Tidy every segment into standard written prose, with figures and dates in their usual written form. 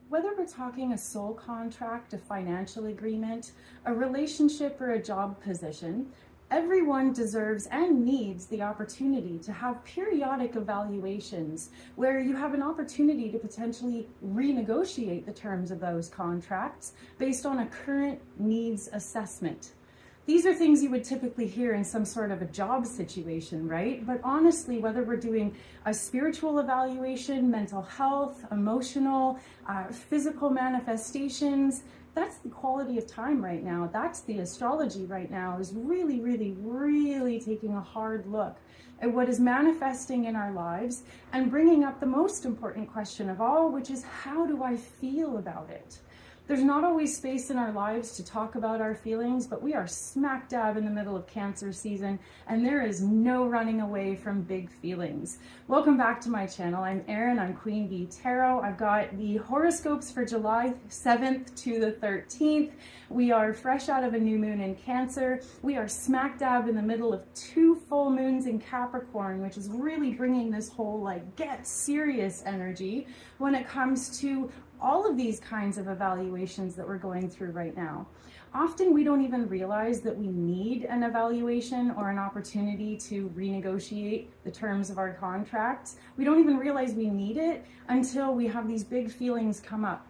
Whether we're talking a soul contract, a financial agreement, a relationship, or a job position, everyone deserves and needs the opportunity to have periodic evaluations where you have an opportunity to potentially renegotiate the terms of those contracts based on a current needs assessment. These are things you would typically hear in some sort of a job situation, right? But honestly, whether we're doing a spiritual evaluation, mental health, emotional, physical manifestations, that's the quality of time right now. That's the astrology right now, is really, really, really taking a hard look at what is manifesting in our lives and bringing up the most important question of all, which is, how do I feel about it? There's not always space in our lives to talk about our feelings, but we are smack dab in the middle of Cancer season, and there is no running away from big feelings. Welcome back to my channel. I'm Erin, I'm Queen Bee Tarot. I've got the horoscopes for July 7th to the 13th. We are fresh out of a new moon in Cancer. We are smack dab in the middle of 2 full moons in Capricorn, which is really bringing this whole like get serious energy when it comes to all of these kinds of evaluations that we're going through right now. Often we don't even realize that we need an evaluation or an opportunity to renegotiate the terms of our contracts. We don't even realize we need it until we have these big feelings come up.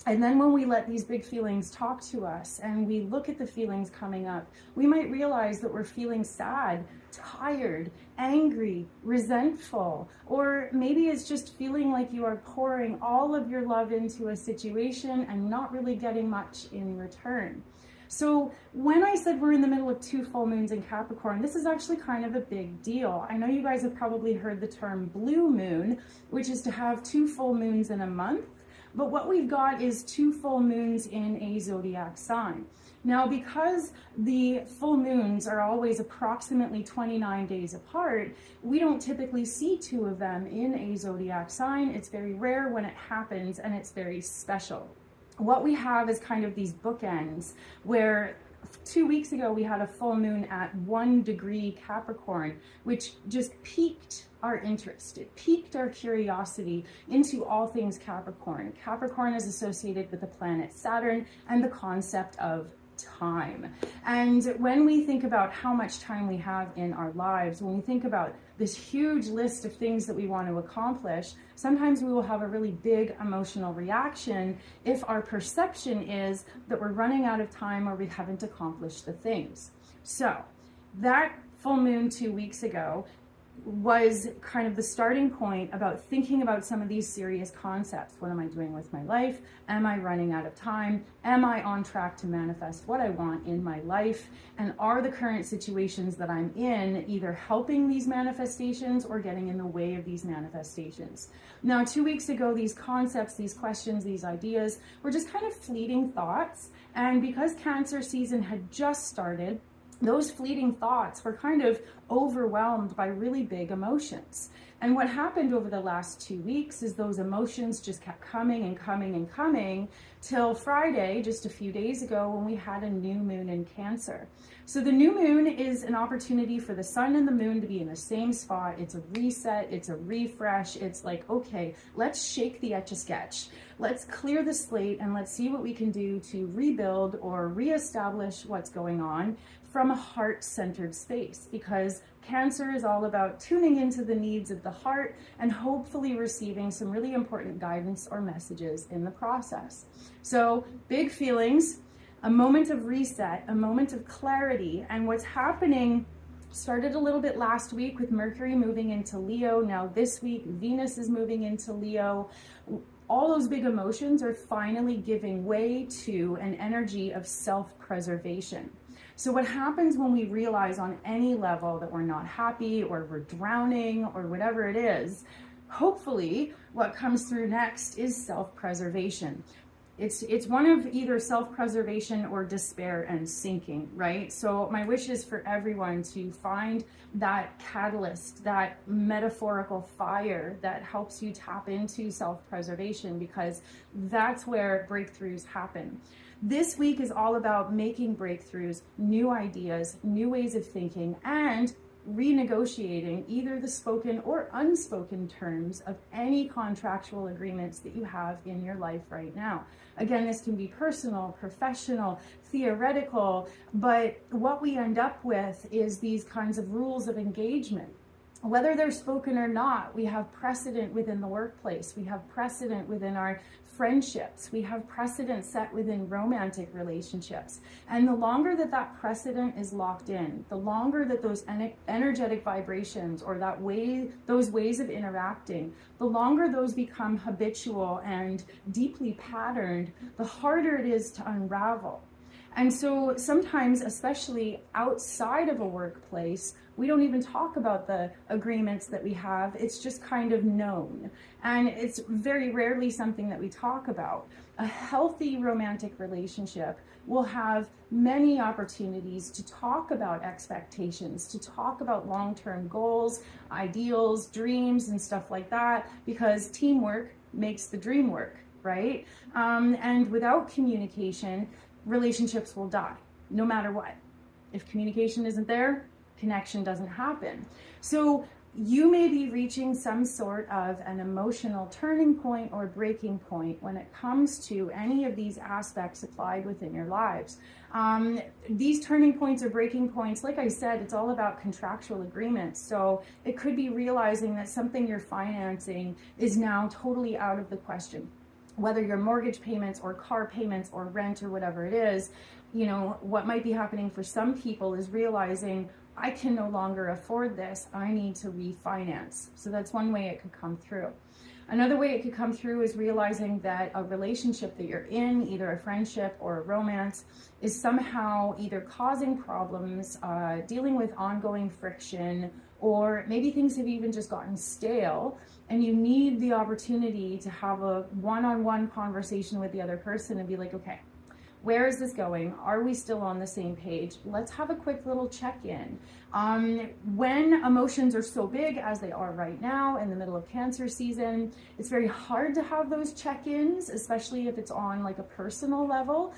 And then when we let these big feelings talk to us and we look at the feelings coming up, we might realize that we're feeling sad, tired, angry, resentful, or maybe it's just feeling like you are pouring all of your love into a situation and not really getting much in return. So when I said we're in the middle of 2 full moons in Capricorn, this is actually kind of a big deal. I know you guys have probably heard the term blue moon, which is to have 2 full moons in a month. But what we've got is 2 full moons in a zodiac sign. Now, because the full moons are always approximately 29 days apart, we don't typically see 2 of them in a zodiac sign. It's very rare when it happens, and it's very special. What we have is kind of these bookends where 2 weeks ago we had a full moon at 1 degree Capricorn, which just piqued our interest. It piqued our curiosity into all things Capricorn. Capricorn is associated with the planet Saturn and the concept of time. And when we think about how much time we have in our lives, when we think about this huge list of things that we want to accomplish, sometimes we will have a really big emotional reaction if our perception is that we're running out of time or we haven't accomplished the things. So that full moon 2 weeks ago was kind of the starting point about thinking about some of these serious concepts. What am I doing with my life? Am I running out of time? Am I on track to manifest what I want in my life? And are the current situations that I'm in either helping these manifestations or getting in the way of these manifestations? Now, 2 weeks ago, these concepts, these questions, these ideas were just kind of fleeting thoughts. And because Cancer season had just started, those fleeting thoughts were kind of overwhelmed by really big emotions. And what happened over the last 2 weeks is those emotions just kept coming and coming and coming till Friday, just a few days ago, when we had a new moon in Cancer. So the new moon is an opportunity for the sun and the moon to be in the same spot. It's a reset, it's a refresh. It's like, okay, let's shake the Etch-a-Sketch. Let's clear the slate and let's see what we can do to rebuild or reestablish what's going on from a heart-centered space, because Cancer is all about tuning into the needs of the heart and hopefully receiving some really important guidance or messages in the process. So big feelings, a moment of reset, a moment of clarity. And what's happening started a little bit last week with Mercury moving into Leo. Now this week, Venus is moving into Leo. All those big emotions are finally giving way to an energy of self-preservation. So what happens when we realize on any level that we're not happy or we're drowning or whatever it is, hopefully what comes through next is self-preservation. It's one of either self-preservation or despair and sinking, right? So my wish is for everyone to find that catalyst, that metaphorical fire that helps you tap into self-preservation, because that's where breakthroughs happen. This week is all about making breakthroughs, new ideas, new ways of thinking, and renegotiating either the spoken or unspoken terms of any contractual agreements that you have in your life right now. Again, this can be personal, professional, theoretical, but what we end up with is these kinds of rules of engagement. Whether they're spoken or not, we have precedent within the workplace, we have precedent within our friendships, we have precedent set within romantic relationships. And the longer that that precedent is locked in, the longer that those energetic vibrations or those ways of interacting, the longer those become habitual and deeply patterned, the harder it is to unravel. And so sometimes, especially outside of a workplace, we don't even talk about the agreements that we have. It's just kind of known. And it's very rarely something that we talk about. A healthy romantic relationship will have many opportunities to talk about expectations, to talk about long-term goals, ideals, dreams, and stuff like that, because teamwork makes the dream work, right? And without communication, relationships will die, no matter what. If communication isn't there, connection doesn't happen. So you may be reaching some sort of an emotional turning point or breaking point when it comes to any of these aspects applied within your lives. These turning points or breaking points, like I said, it's all about contractual agreements. So it could be realizing that something you're financing is now totally out of the question. Whether your mortgage payments or car payments or rent or whatever it is, you know, what might be happening for some people is realizing, I can no longer afford this, I need to refinance. So that's one way it could come through. Another way it could come through is realizing that a relationship that you're in, either a friendship or a romance, is somehow either causing problems, dealing with ongoing friction, or maybe things have even just gotten stale, and you need the opportunity to have a one-on-one conversation with the other person and be like, okay, where is this going? Are we still on the same page? Let's have a quick little check-in. When emotions are so big as they are right now in the middle of Cancer season, it's very hard to have those check-ins, especially if it's on like a personal level,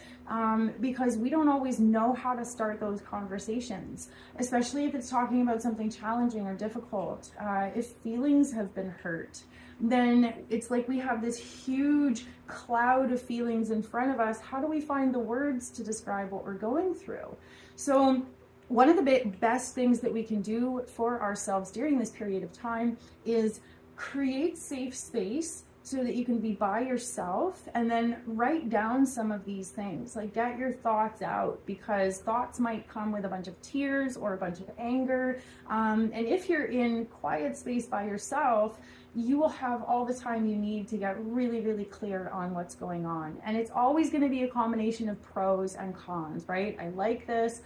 because we don't always know how to start those conversations, especially if it's talking about something challenging or difficult. If feelings have been hurt, then it's like we have this huge cloud of feelings in front of us. How do we find the words to describe what we're going through? So one of the best things that we can do for ourselves during this period of time is create safe space so that you can be by yourself and then write down some of these things. Like, get your thoughts out, because thoughts might come with a bunch of tears or a bunch of anger. And if you're in quiet space by yourself, you will have all the time you need to get really, really clear on what's going on. And it's always going to be a combination of pros and cons, right? I like this.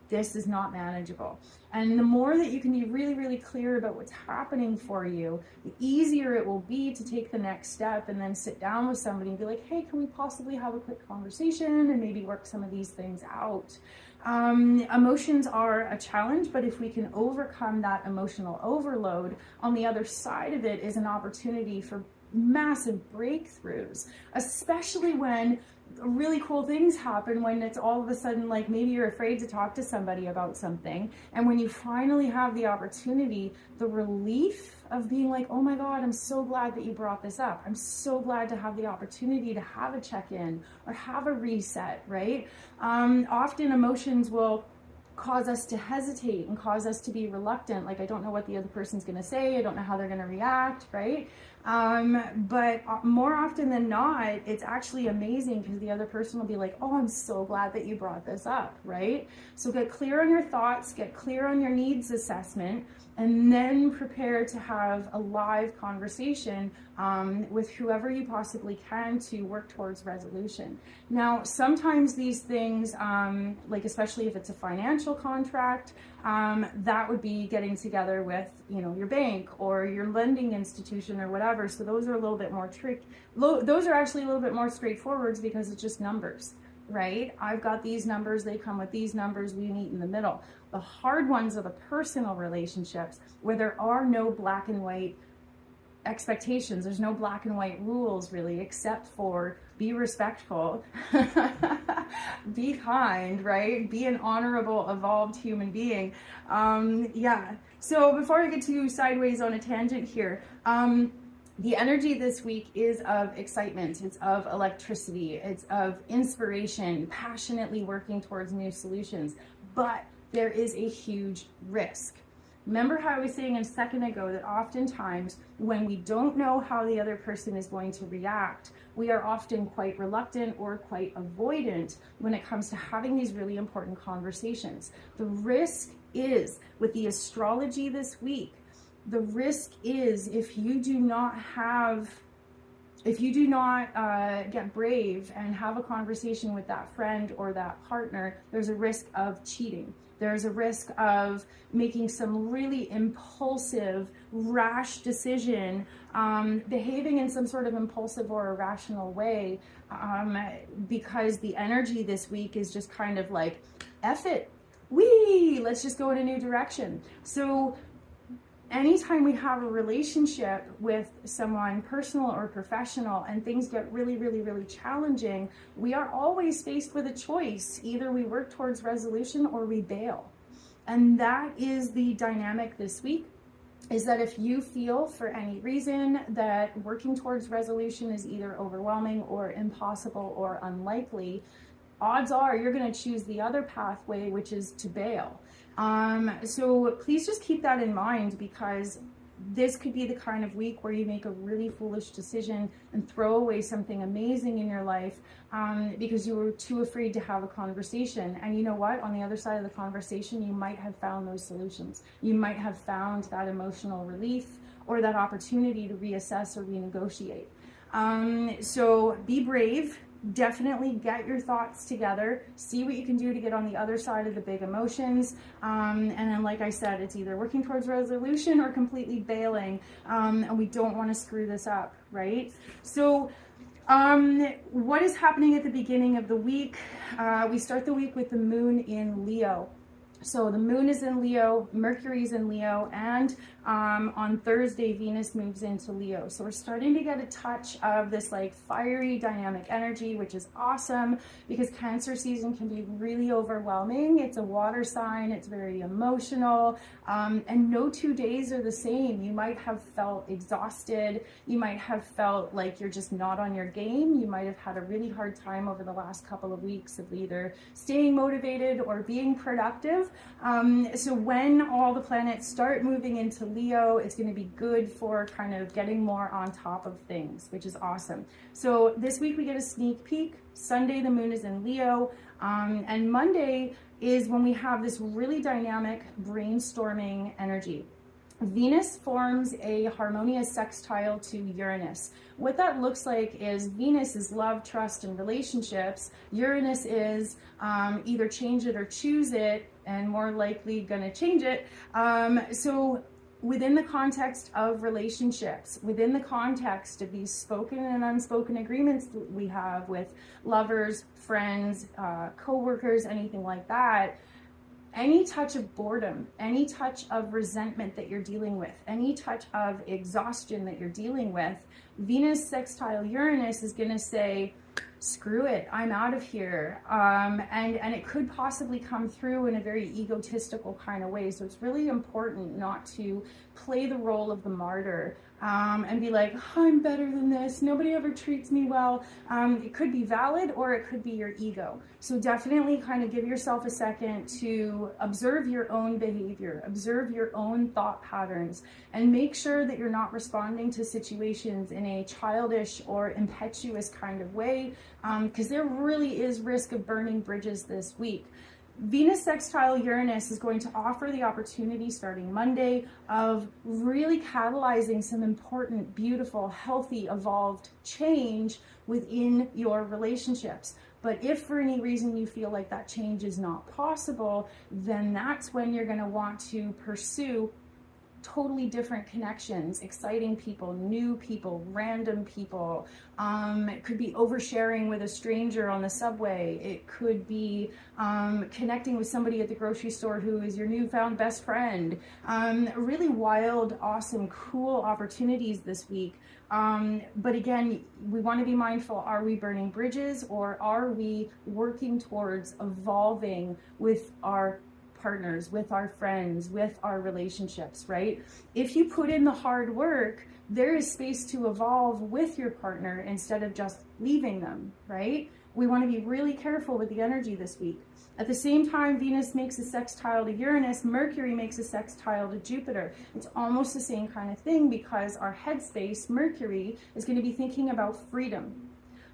This is not manageable. And the more that you can be really, really clear about what's happening for you, the easier it will be to take the next step and then sit down with somebody and be like, hey, can we possibly have a quick conversation and maybe work some of these things out? Emotions are a challenge, but if we can overcome that emotional overload, on the other side of it is an opportunity for massive breakthroughs, especially when really cool things happen, when it's all of a sudden like maybe you're afraid to talk to somebody about something, and when you finally have the opportunity, the relief of being like, oh my God, I'm so glad that you brought this up. I'm so glad to have the opportunity to have a check-in or have a reset, right? Often emotions will cause us to hesitate and cause us to be reluctant. Like, I don't know what the other person's going to say. I don't know how they're going to react, right? But more often than not, it's actually amazing because the other person will be like, oh, I'm so glad that you brought this up, right? So get clear on your thoughts, get clear on your needs assessment, and then prepare to have a live conversation with whoever you possibly can to work towards resolution. Now, sometimes these things, like especially if it's a financial contract, that would be getting together with, you know, your bank or your lending institution or whatever. So those are a little bit more those are actually a little bit more straightforward because it's just numbers, right? I've got these numbers, they come with these numbers, we meet in the middle. The hard ones are the personal relationships where there are no black and white expectations. There's no black and white rules really, except for be respectful, be kind, right? Be an honorable, evolved human being. Yeah, So before I get too sideways on a tangent here, the energy this week is of excitement, it's of electricity, it's of inspiration, passionately working towards new solutions, but there is a huge risk. Remember how I was saying a second ago that oftentimes when we don't know how the other person is going to react, we are often quite reluctant or quite avoidant when it comes to having these really important conversations. The risk is, with the astrology this week, the risk is if you do not get brave and have a conversation with that friend or that partner, there's a risk of cheating. There's a risk of making some really impulsive, rash decision, behaving in some sort of impulsive or irrational way, because the energy this week is just kind of like, F it, let's just go in a new direction. So anytime we have a relationship with someone, personal or professional, and things get really, really, really challenging, we are always faced with a choice. Either we work towards resolution or we bail. And that is the dynamic this week, is that if you feel for any reason that working towards resolution is either overwhelming or impossible or unlikely, odds are you're going to choose the other pathway, which is to bail. So please just keep that in mind, because this could be the kind of week where you make a really foolish decision and throw away something amazing in your life because you were too afraid to have a conversation. And you know what? On the other side of the conversation, you might have found those solutions. You might have found that emotional relief or that opportunity to reassess or renegotiate. So be brave. Definitely get your thoughts together, see what you can do to get on the other side of the big emotions, and then, like I said, it's either working towards resolution or completely bailing, and we don't want to screw this up, right? So what is happening at the beginning of the week? We start the week with the moon in Leo. So the moon is in Leo, Mercury is in Leo, and on Thursday, Venus moves into Leo. So we're starting to get a touch of this like fiery dynamic energy, which is awesome because Cancer season can be really overwhelming. It's a water sign, it's very emotional, and no 2 days are the same. You might have felt exhausted. You might have felt like you're just not on your game. You might have had a really hard time over the last couple of weeks of either staying motivated or being productive. So when all the planets start moving into Leo, it's going to be good for kind of getting more on top of things, which is awesome. So this week we get a sneak peek. Sunday, the moon is in Leo, and Monday is when we have this really dynamic brainstorming energy. Venus forms a harmonious sextile to Uranus. What that looks like is Venus is love, trust, and relationships. Uranus is either change it or choose it, and more likely gonna change it. So within the context of relationships, within the context of these spoken and unspoken agreements that we have with lovers, friends, co-workers, anything like that, any touch of boredom, any touch of resentment that you're dealing with, any touch of exhaustion that you're dealing with, Venus sextile Uranus is going to say, screw it, I'm out of here. And it could possibly come through in a very egotistical kind of way. So it's really important not to play the role of the martyr and be like, oh, I'm better than this, nobody ever treats me well. It could be valid or it could be your ego. So definitely kind of give yourself a second to observe your own behavior, observe your own thought patterns, and make sure that you're not responding to situations in a childish or impetuous kind of way, because there really is risk of burning bridges this week. Venus sextile Uranus is going to offer the opportunity starting Monday of really catalyzing some important, beautiful, healthy, evolved change within your relationships. But if for any reason you feel like that change is not possible, then that's when you're going to want to pursue totally different connections, exciting people, new people, random people. It could be oversharing with a stranger on the subway. It could be connecting with somebody at the grocery store who is your newfound best friend. Really wild, awesome, cool opportunities this week. But again, we want to be mindful, are we burning bridges or are we working towards evolving with our partners, with our friends, with our relationships, right? If you put in the hard work, there is space to evolve with your partner instead of just leaving them, right? We want to be really careful with the energy this week. At the same time, Venus makes a sextile to Uranus, Mercury makes a sextile to Jupiter. It's almost the same kind of thing because our headspace, Mercury, is going to be thinking about freedom.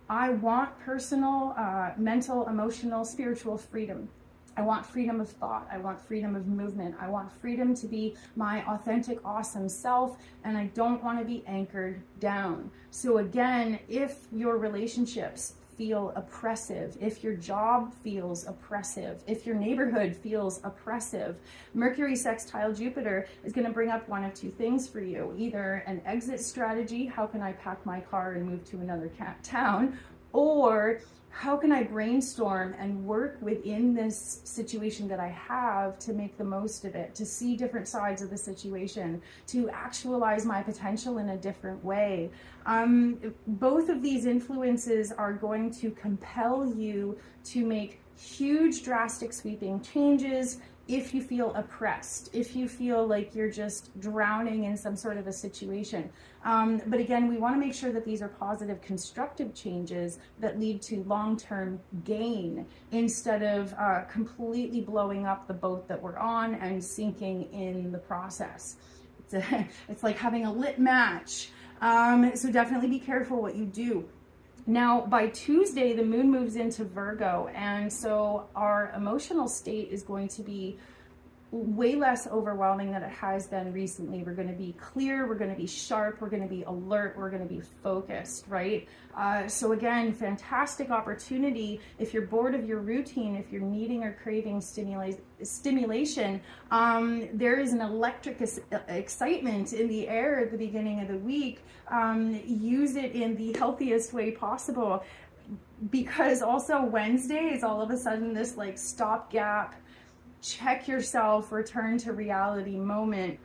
I want personal, mental, emotional, spiritual freedom. I want freedom of thought. I want freedom of movement. I want freedom to be my authentic, awesome self, and I don't want to be anchored down. So again, if your relationships feel oppressive, if your job feels oppressive, if your neighborhood feels oppressive, Mercury sextile Jupiter is going to bring up one of two things for you. Either an exit strategy, how can I pack my car and move to another town, or how can I brainstorm and work within this situation that I have to make the most of it, to see different sides of the situation, to actualize my potential in a different way. Both of these influences are going to compel you to make huge, drastic, sweeping changes if you feel oppressed, if you feel like you're just drowning in some sort of a situation. But again, we want to make sure that these are positive, constructive changes that lead to long-term gain instead of completely blowing up the boat that we're on and sinking in the process. It's like having a lit match. So definitely be careful what you do. Now, by Tuesday, the moon moves into Virgo, and so our emotional state is going to be way less overwhelming than it has been recently. We're going to be clear, we're going to be sharp, we're going to be alert, we're going to be focused, right? So again, fantastic opportunity if you're bored of your routine, if you're needing or craving stimulation. There is an electric excitement in the air at the beginning of the week. Use it in the healthiest way possible, because also Wednesday is all of a sudden this like stopgap, check yourself, return to reality moment.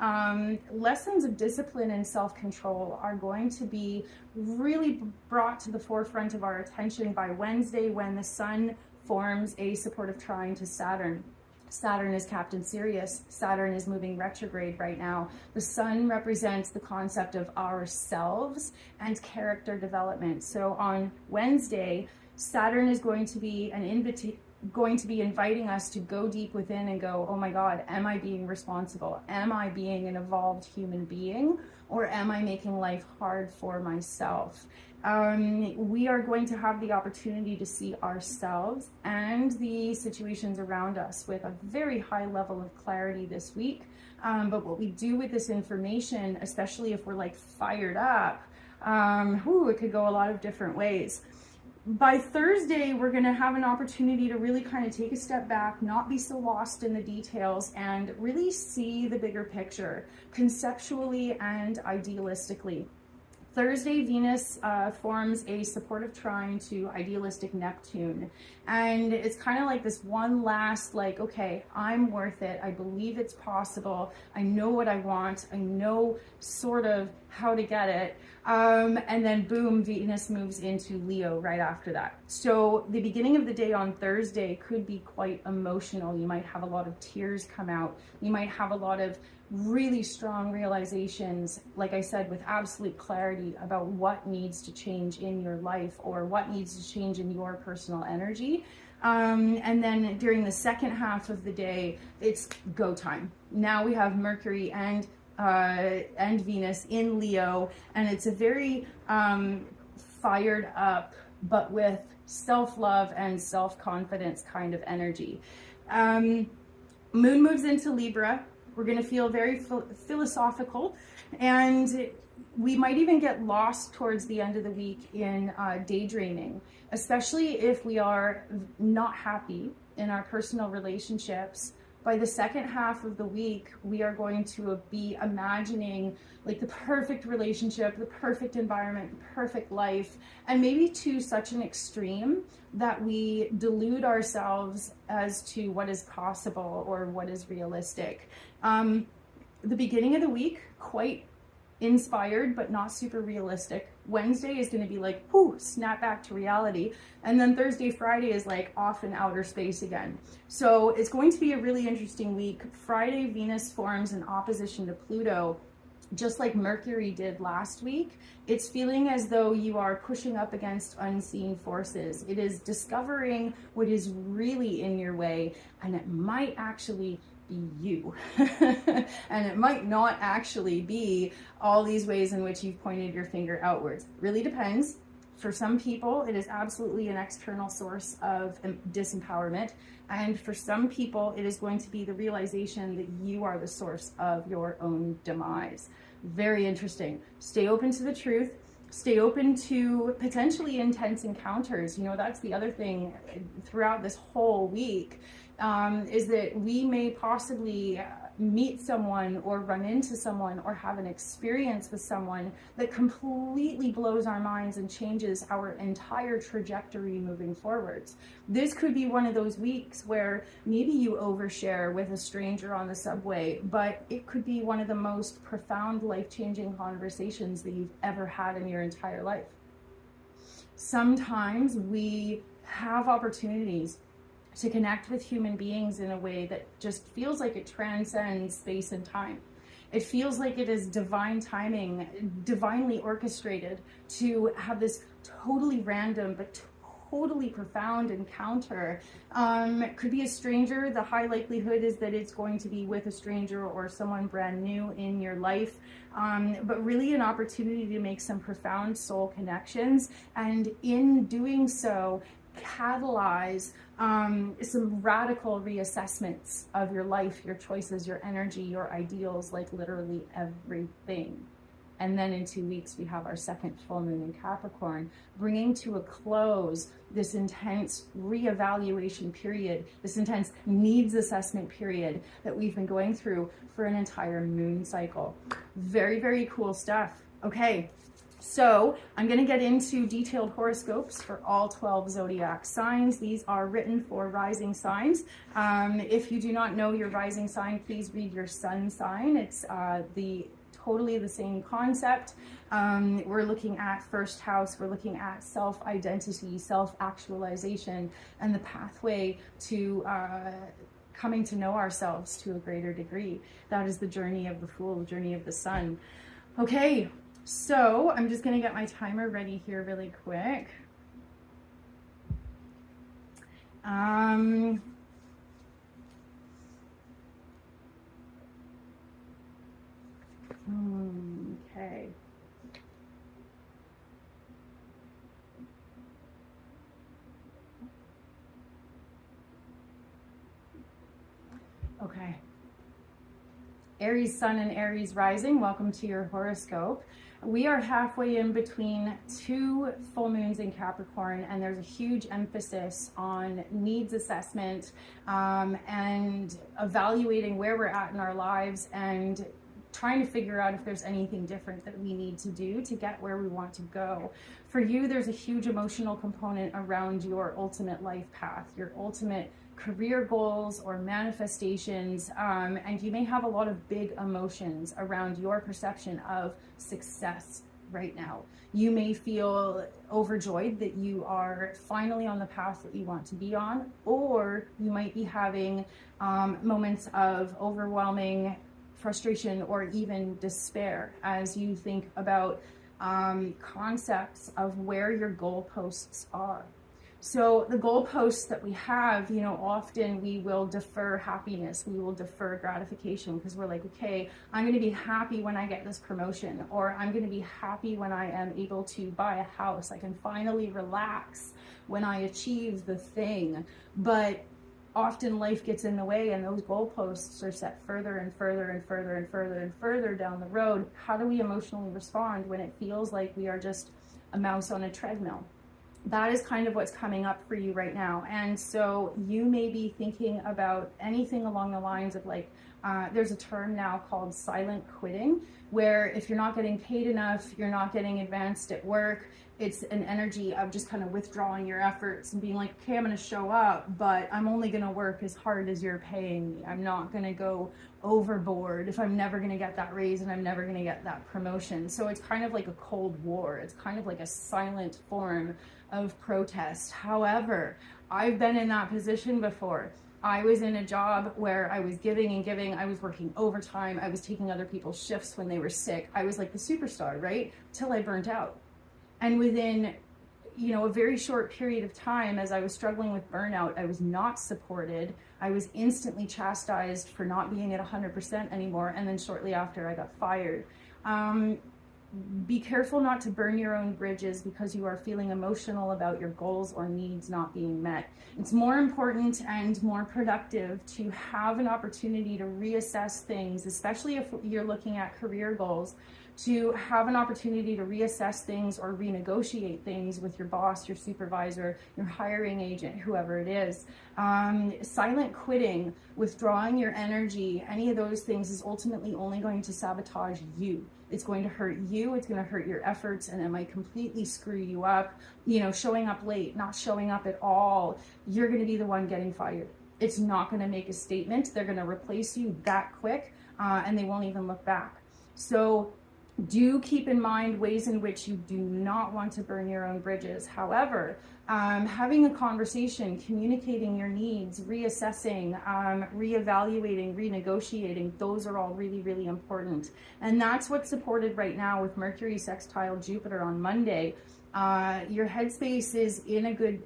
Lessons of discipline and self-control are going to be really brought to the forefront of our attention by Wednesday, when the sun forms a supportive trine to Saturn. Saturn is Captain Sirius. Saturn is moving retrograde right now. The sun represents the concept of ourselves and character development. So on Wednesday, Saturn is going to be inviting us to go deep within and go, oh my God, am I being responsible? Am I being an evolved human being? Or am I making life hard for myself? We are going to have the opportunity to see ourselves and the situations around us with a very high level of clarity this week. But what we do with this information, especially if we're like fired up, it could go a lot of different ways. By Thursday, we're going to have an opportunity to really kind of take a step back, not be so lost in the details, and really see the bigger picture, conceptually and idealistically. Thursday, Venus forms a supportive trine to idealistic Neptune. And it's kind of like this one last, like, okay, I'm worth it. I believe it's possible. I know what I want. I know sort of how to get it. And then boom, Venus moves into Leo right after that. So the beginning of the day on Thursday could be quite emotional. You might have a lot of tears come out. You might have a lot of really strong realizations, like I said, with absolute clarity about what needs to change in your life or what needs to change in your personal energy. And then during the second half of the day, it's go time. Now we have Mercury and Venus in Leo, and it's a very fired up, but with self-love and self-confidence kind of energy. Moon moves into Libra. We're going to feel very philosophical, and we might even get lost towards the end of the week in daydreaming, especially if we are not happy in our personal relationships. By the second half of the week, we are going to be imagining like the perfect relationship, the perfect environment, the perfect life, and maybe to such an extreme that we delude ourselves as to what is possible or what is realistic. The beginning of the week, quite inspired, but not super realistic. Wednesday is going to be like, whoo, snap back to reality. And then Thursday, Friday is like off in outer space again. So it's going to be a really interesting week. Friday, Venus forms in opposition to Pluto, just like Mercury did last week. It's feeling as though you are pushing up against unseen forces. It is discovering what is really in your way, and it might actually be you. And it might not actually be all these ways in which you've pointed your finger outwards. It really depends. For some people, it is absolutely an external source of disempowerment. And for some people, it is going to be the realization that you are the source of your own demise. Very interesting. Stay open to the truth. Stay open to potentially intense encounters. You know, that's the other thing throughout this whole week, is that we may possibly meet someone or run into someone or have an experience with someone that completely blows our minds and changes our entire trajectory moving forwards. This could be one of those weeks where maybe you overshare with a stranger on the subway, but it could be one of the most profound, life-changing conversations that you've ever had in your entire life. Sometimes we have opportunities to connect with human beings in a way that just feels like it transcends space and time. It feels like it is divine timing, divinely orchestrated to have this totally random but totally profound encounter. It could be a stranger. The high likelihood is that it's going to be with a stranger or someone brand new in your life, but really an opportunity to make some profound soul connections, and in doing so, catalyze some radical reassessments of your life, your choices, your energy, your ideals, like literally everything. And then in 2 weeks, we have our second full moon in Capricorn, bringing to a close this intense reevaluation period, this intense needs assessment period that we've been going through for an entire moon cycle. Very, very cool stuff. Okay. So I'm going to get into detailed horoscopes for all 12 zodiac signs. These are written for rising signs. If you do not know your rising sign, please read your sun sign. It's totally the same concept. We're looking at first house. We're looking at self-identity, self-actualization, and the pathway to coming to know ourselves to a greater degree. That is the journey of the Fool, the journey of the sun. Okay. So I'm just going to get my timer ready here really quick. Okay. Okay. Aries sun and Aries rising, welcome to your horoscope. We are halfway in between 2 full moons in Capricorn, and there's a huge emphasis on needs assessment and evaluating where we're at in our lives and trying to figure out if there's anything different that we need to do to get where we want to go. For you, there's a huge emotional component around your ultimate life path, your ultimate career goals or manifestations, and you may have a lot of big emotions around your perception of success right now. You may feel overjoyed that you are finally on the path that you want to be on, or you might be having moments of overwhelming frustration or even despair as you think about concepts of where your goalposts are. So the goalposts that we have, you know, often we will defer happiness, we will defer gratification, because we're like, okay, I'm going to be happy when I get this promotion, or I'm going to be happy when I am able to buy a house. I can finally relax when I achieve the thing. But often life gets in the way, and those goalposts are set further and further and further and further and further down the road. How do we emotionally respond when it feels like we are just a mouse on a treadmill? That is kind of what's coming up for you right now. And so you may be thinking about anything along the lines of like, there's a term now called silent quitting, where if you're not getting paid enough, you're not getting advanced at work, it's an energy of just kind of withdrawing your efforts and being like, okay, I'm going to show up, but I'm only going to work as hard as you're paying me. I'm not going to go overboard if I'm never going to get that raise and I'm never going to get that promotion. So it's kind of like a cold war. It's kind of like a silent form of protest. However, I've been in that position before. I was in a job where I was giving and giving. I was working overtime. I was taking other people's shifts when they were sick. I was like the superstar, right? Till I burnt out. And within, a very short period of time, as I was struggling with burnout, I was not supported. I was instantly chastised for not being at 100% anymore. And then shortly after, I got fired. Be careful not to burn your own bridges because you are feeling emotional about your goals or needs not being met. It's more important and more productive to have an opportunity to reassess things, especially if you're looking at career goals, to have an opportunity to reassess things or renegotiate things with your boss, your supervisor, your hiring agent, whoever it is. Silent quitting, withdrawing your energy, any of those things is ultimately only going to sabotage you. It's going to hurt you, it's going to hurt your efforts, and it might completely screw you up. Showing up late, not showing up at all, you're going to be the one getting fired. It's not going to make a statement. They're going to replace you that quick, and they won't even look back. So do keep in mind ways in which you do not want to burn your own bridges. However, having a conversation, communicating your needs, reassessing, reevaluating, renegotiating, those are all really, really important. And that's what's supported right now with Mercury sextile Jupiter on Monday. Your headspace is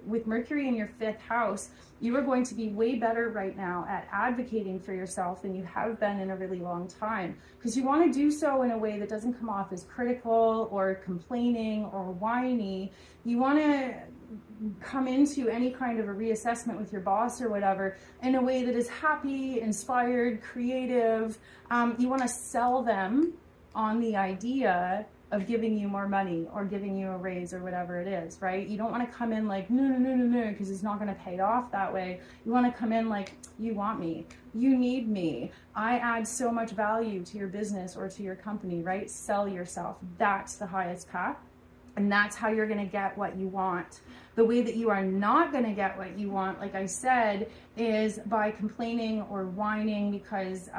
with Mercury in your 5th house. You are going to be way better right now at advocating for yourself than you have been in a really long time, because you want to do so in a way that doesn't come off as critical or complaining or whiny. You want to come into any kind of a reassessment with your boss or whatever in a way that is happy, inspired, creative. You want to sell them on the idea of giving you more money or giving you a raise or whatever it is, right? You don't want to come in like, no, because it's not going to pay off that way. You want to come in like, you want me, you need me, I add so much value to your business or to your company, right? Sell yourself. That's the highest path. And that's how you're going to get what you want. The way that you are not going to get what you want, like I said, is by complaining or whining, because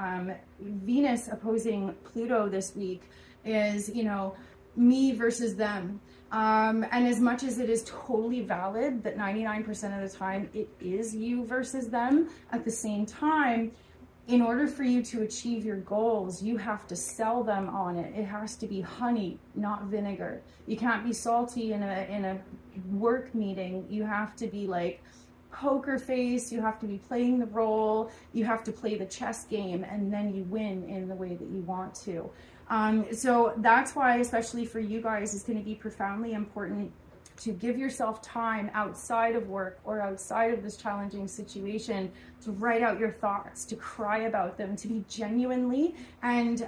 Venus opposing Pluto this week is, me versus them. And as much as it is totally valid that 99% of the time it is you versus them, at the same time, in order for you to achieve your goals, you have to sell them on it. It has to be honey, not vinegar. You can't be salty in a work meeting. You have to be like poker face. You have to be playing the role. You have to play the chess game, and then you win in the way that you want to. So that's why, especially for you guys, it's going to be profoundly important to give yourself time outside of work or outside of this challenging situation to write out your thoughts, to cry about them, to be genuinely and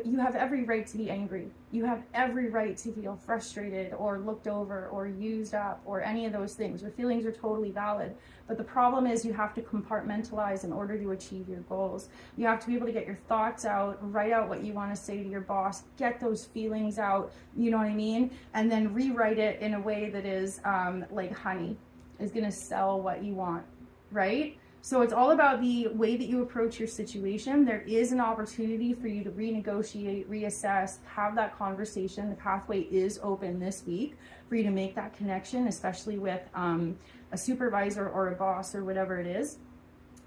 you have every right to be angry. You have every right to feel frustrated or looked over or used up or any of those things. Your feelings are totally valid. But the problem is you have to compartmentalize in order to achieve your goals. You have to be able to get your thoughts out, write out what you want to say to your boss, get those feelings out, you know what I mean? And then rewrite it in a way that is like honey, is going to sell what you want, right? So it's all about the way that you approach your situation. There is an opportunity for you to renegotiate, reassess, have that conversation. The pathway is open this week for you to make that connection, especially with a supervisor or a boss or whatever it is.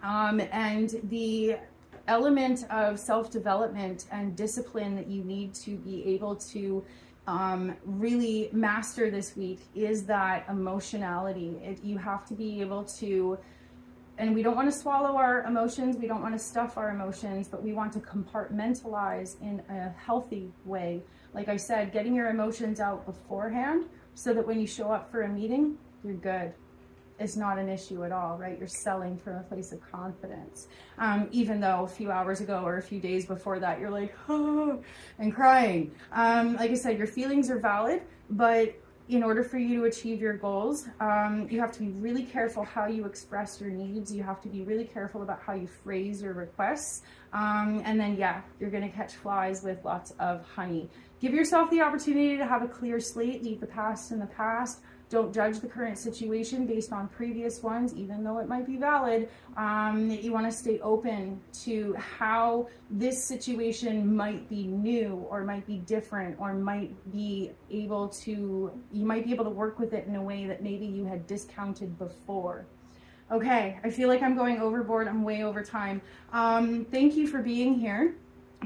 And the element of self-development and discipline that you need to be able to really master this week is that emotionality. You have to be able to, and we don't want to swallow our emotions, we don't want to stuff our emotions, but we want to compartmentalize in a healthy way. Like I said, getting your emotions out beforehand so that when you show up for a meeting, you're good. It's not an issue at all, right? You're selling from a place of confidence. Even though a few hours ago or a few days before that, you're like, oh, and crying. Like I said, your feelings are valid, but in order for you to achieve your goals, you have to be really careful how you express your needs. You have to be really careful about how you phrase your requests. And then, yeah, you're going to catch flies with lots of honey. Give yourself the opportunity to have a clear slate. Leave the past in the past. Don't judge the current situation based on previous ones, even though it might be valid. You want to stay open to how this situation might be new or might be different or might be able to, you might be able to work with it in a way that maybe you had discounted before. Okay, I feel like I'm going overboard. I'm way over time. Thank you for being here.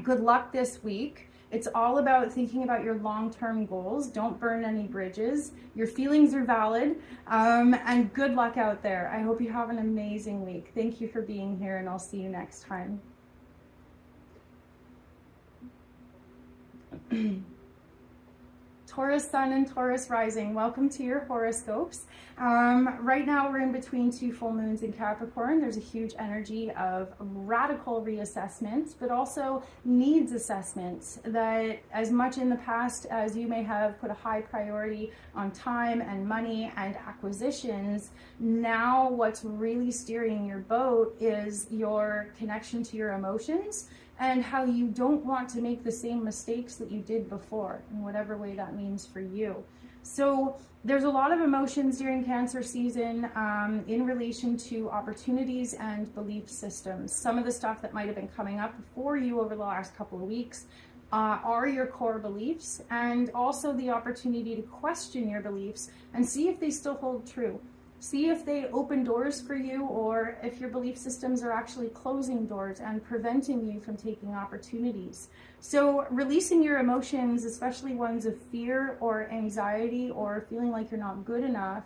Good luck this week. It's all about thinking about your long-term goals. Don't burn any bridges. Your feelings are valid. And good luck out there. I hope you have an amazing week. Thank you for being here, and I'll see you next time. Taurus Sun and Taurus Rising, welcome to your horoscopes. Right now we're in between two full moons in Capricorn. There's a huge energy of radical reassessments, but also needs assessments, that as much in the past as you may have put a high priority on time and money and acquisitions, now what's really steering your boat is your connection to your emotions and how you don't want to make the same mistakes that you did before, in whatever way that means for you. So there's a lot of emotions during Cancer season in relation to opportunities and belief systems. Some of the stuff that might have been coming up for you over the last couple of weeks are your core beliefs, and also the opportunity to question your beliefs and see if they still hold true. See if they open doors for you, or if your belief systems are actually closing doors and preventing you from taking opportunities. So releasing your emotions, especially ones of fear or anxiety or feeling like you're not good enough,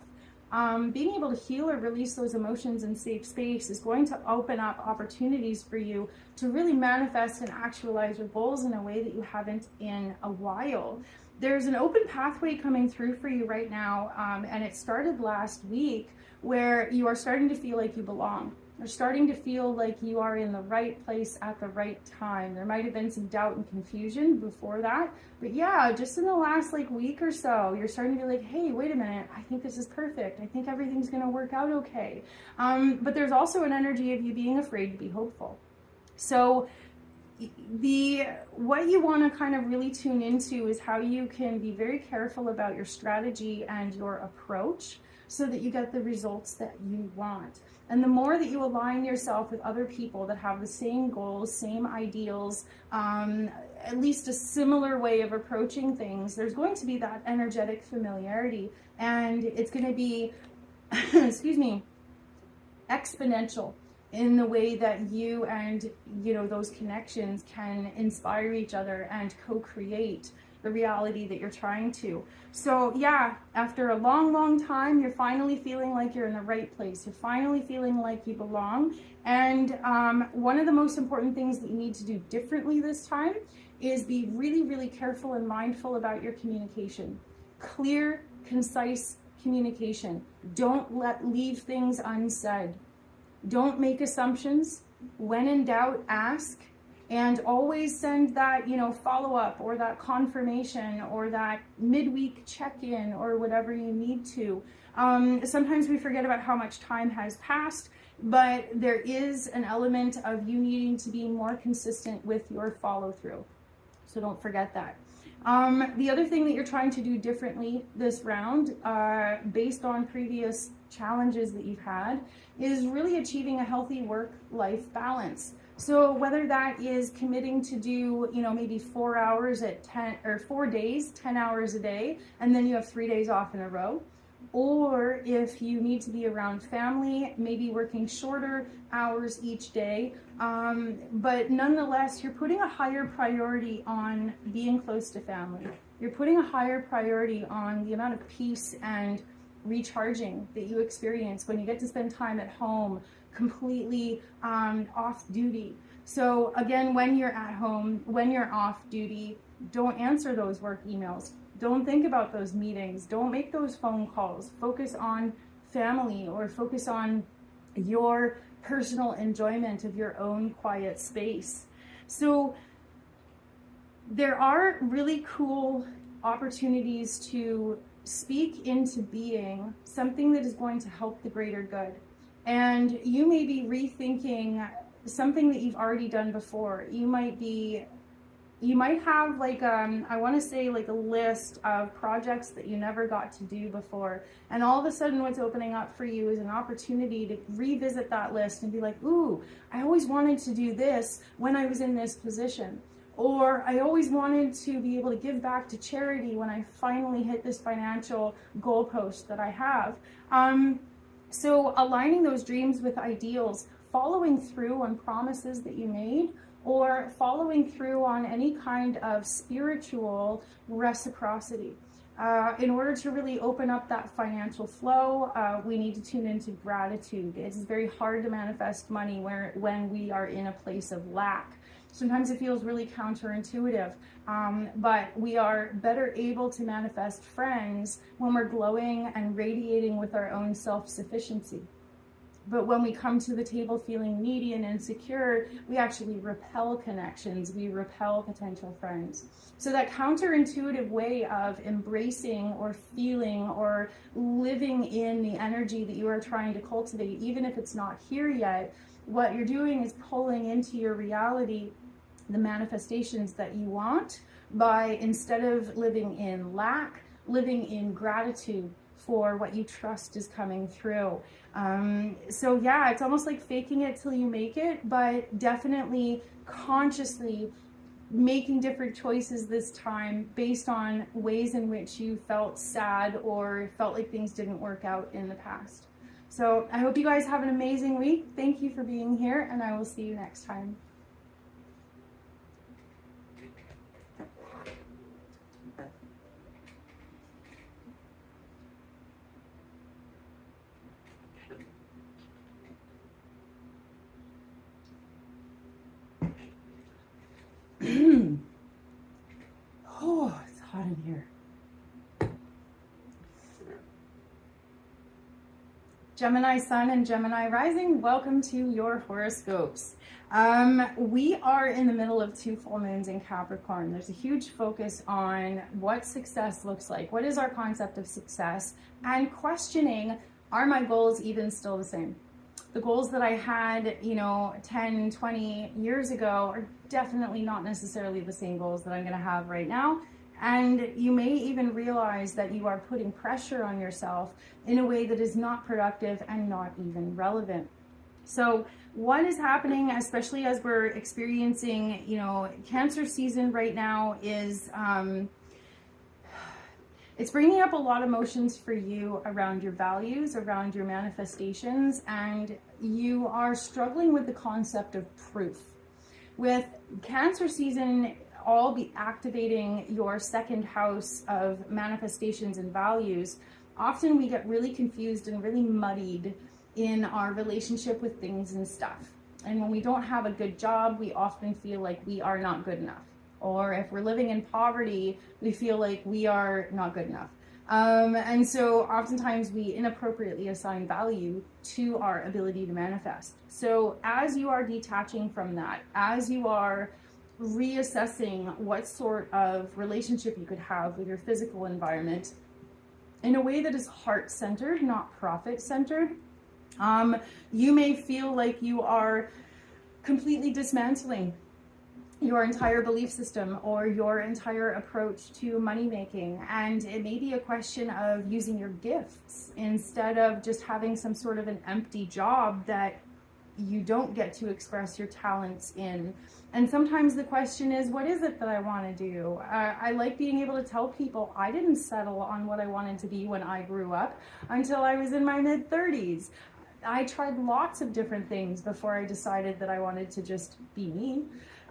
being able to heal or release those emotions in safe space is going to open up opportunities for you to really manifest and actualize your goals in a way that you haven't in a while. There's an open pathway coming through for you right now, and it started last week, where you are starting to feel like you belong. You're starting to feel like you are in the right place at the right time. There might have been some doubt and confusion before that, but yeah, just in the last week or so, you're starting to be like, hey, wait a minute, I think this is perfect. I think everything's going to work out okay. But there's also an energy of you being afraid to be hopeful. So what you want to kind of really tune into is how you can be very careful about your strategy and your approach so that you get the results that you want. And the more that you align yourself with other people that have the same goals, same ideals, at least a similar way of approaching things, there's going to be that energetic familiarity, and it's going to be, excuse me, exponential in the way that you and those connections can inspire each other and co-create the reality that you're trying to. So yeah, after a long time, you're finally feeling like you're in the right place. You're finally feeling like you belong. And one of the most important things that you need to do differently this time is be really careful and mindful about your communication. Clear, concise communication. Don't leave things unsaid. Don't make assumptions. When in doubt, ask, and always send that, follow-up or that confirmation or that midweek check-in or whatever you need to. Sometimes we forget about how much time has passed, but there is an element of you needing to be more consistent with your follow-through. So don't forget that. The other thing that you're trying to do differently this round, based on previous challenges that you've had, is really achieving a healthy work-life balance. So whether that is committing to do, maybe 4 hours at 10 or 4 days, 10 hours a day, and then you have 3 days off in a row, or if you need to be around family, maybe working shorter hours each day, but nonetheless, you're putting a higher priority on being close to family. You're putting a higher priority on the amount of peace and recharging that you experience when you get to spend time at home, completely off duty. So again, when you're at home, when you're off duty, don't answer those work emails. Don't think about those meetings. Don't make those phone calls. Focus on family, or focus on your personal enjoyment of your own quiet space. So there are really cool opportunities to speak into being something that is going to help the greater good. And you may be rethinking something that you've already done before. You might have like, I want to say like a list of projects that you never got to do before. And all of a sudden what's opening up for you is an opportunity to revisit that list and be like, ooh, I always wanted to do this when I was in this position. Or I always wanted to be able to give back to charity when I finally hit this financial goalpost that I have. So aligning those dreams with ideals, following through on promises that you made, or following through on any kind of spiritual reciprocity. In order to really open up that financial flow, we need to tune into gratitude. It's very hard to manifest money when we are in a place of lack. Sometimes it feels really counterintuitive, but we are better able to manifest friends when we're glowing and radiating with our own self-sufficiency. But when we come to the table feeling needy and insecure, we actually repel connections, we repel potential friends. So that counterintuitive way of embracing or feeling or living in the energy that you are trying to cultivate, even if it's not here yet, what you're doing is pulling into your reality the manifestations that you want by, instead of living in lack, living in gratitude for what you trust is coming through. So yeah, it's almost like faking it till you make it, but definitely consciously making different choices this time based on ways in which you felt sad or felt like things didn't work out in the past. So I hope you guys have an amazing week. Thank you for being here, and I will see you next time. Oh, it's hot in here. Gemini Sun and Gemini Rising, welcome to your horoscopes. We are in the middle of 2 full moons in Capricorn. There's a huge focus on what success looks like. What is our concept of success? And questioning, are my goals even still the same? The goals that I had, 10, 20 years ago are definitely not necessarily the same goals that I'm going to have right now. And you may even realize that you are putting pressure on yourself in a way that is not productive and not even relevant. So what is happening, especially as we're experiencing, Cancer season right now, is it's bringing up a lot of emotions for you around your values, around your manifestations, and you are struggling with the concept of proof. With Cancer season, all be activating your second house of manifestations and values, often we get really confused and really muddied in our relationship with things and stuff. And when we don't have a good job, we often feel like we are not good enough. Or if we're living in poverty, we feel like we are not good enough. And so oftentimes we inappropriately assign value to our ability to manifest. So as you are detaching from that, as you are reassessing what sort of relationship you could have with your physical environment in a way that is heart-centered, not profit-centered, you may feel like you are completely dismantling your entire belief system or your entire approach to money making. And it may be a question of using your gifts instead of just having some sort of an empty job that you don't get to express your talents in. And sometimes the question is, what is it that I want to do? I like being able to tell people I didn't settle on what I wanted to be when I grew up until I was in my mid-30s. I tried lots of different things before I decided that I wanted to just be me.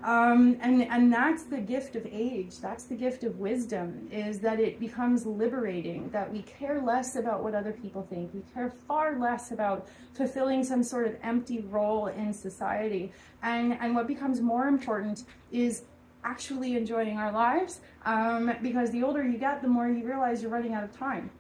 And that's the gift of age. That's the gift of wisdom, is that it becomes liberating, that we care less about what other people think. We care far less about fulfilling some sort of empty role in society. And what becomes more important is actually enjoying our lives, because the older you get, the more you realize you're running out of time.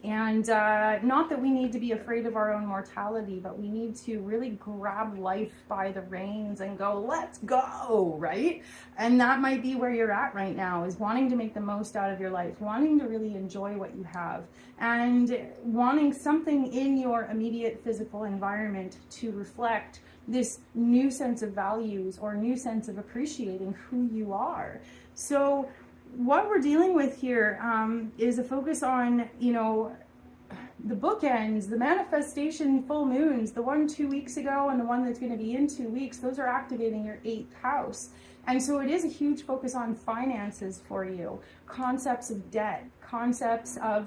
And not that we need to be afraid of our own mortality, but we need to really grab life by the reins and go, let's go, right? And that might be where you're at right now, is wanting to make the most out of your life, wanting to really enjoy what you have, and wanting something in your immediate physical environment to reflect this new sense of values or new sense of appreciating who you are. So what we're dealing with here is a focus on, you know, the bookends, the manifestation full moons, the one 2 weeks ago and the one that's going to be in 2 weeks. Those are activating your 8th house. And so it is a huge focus on finances for you, concepts of debt, concepts of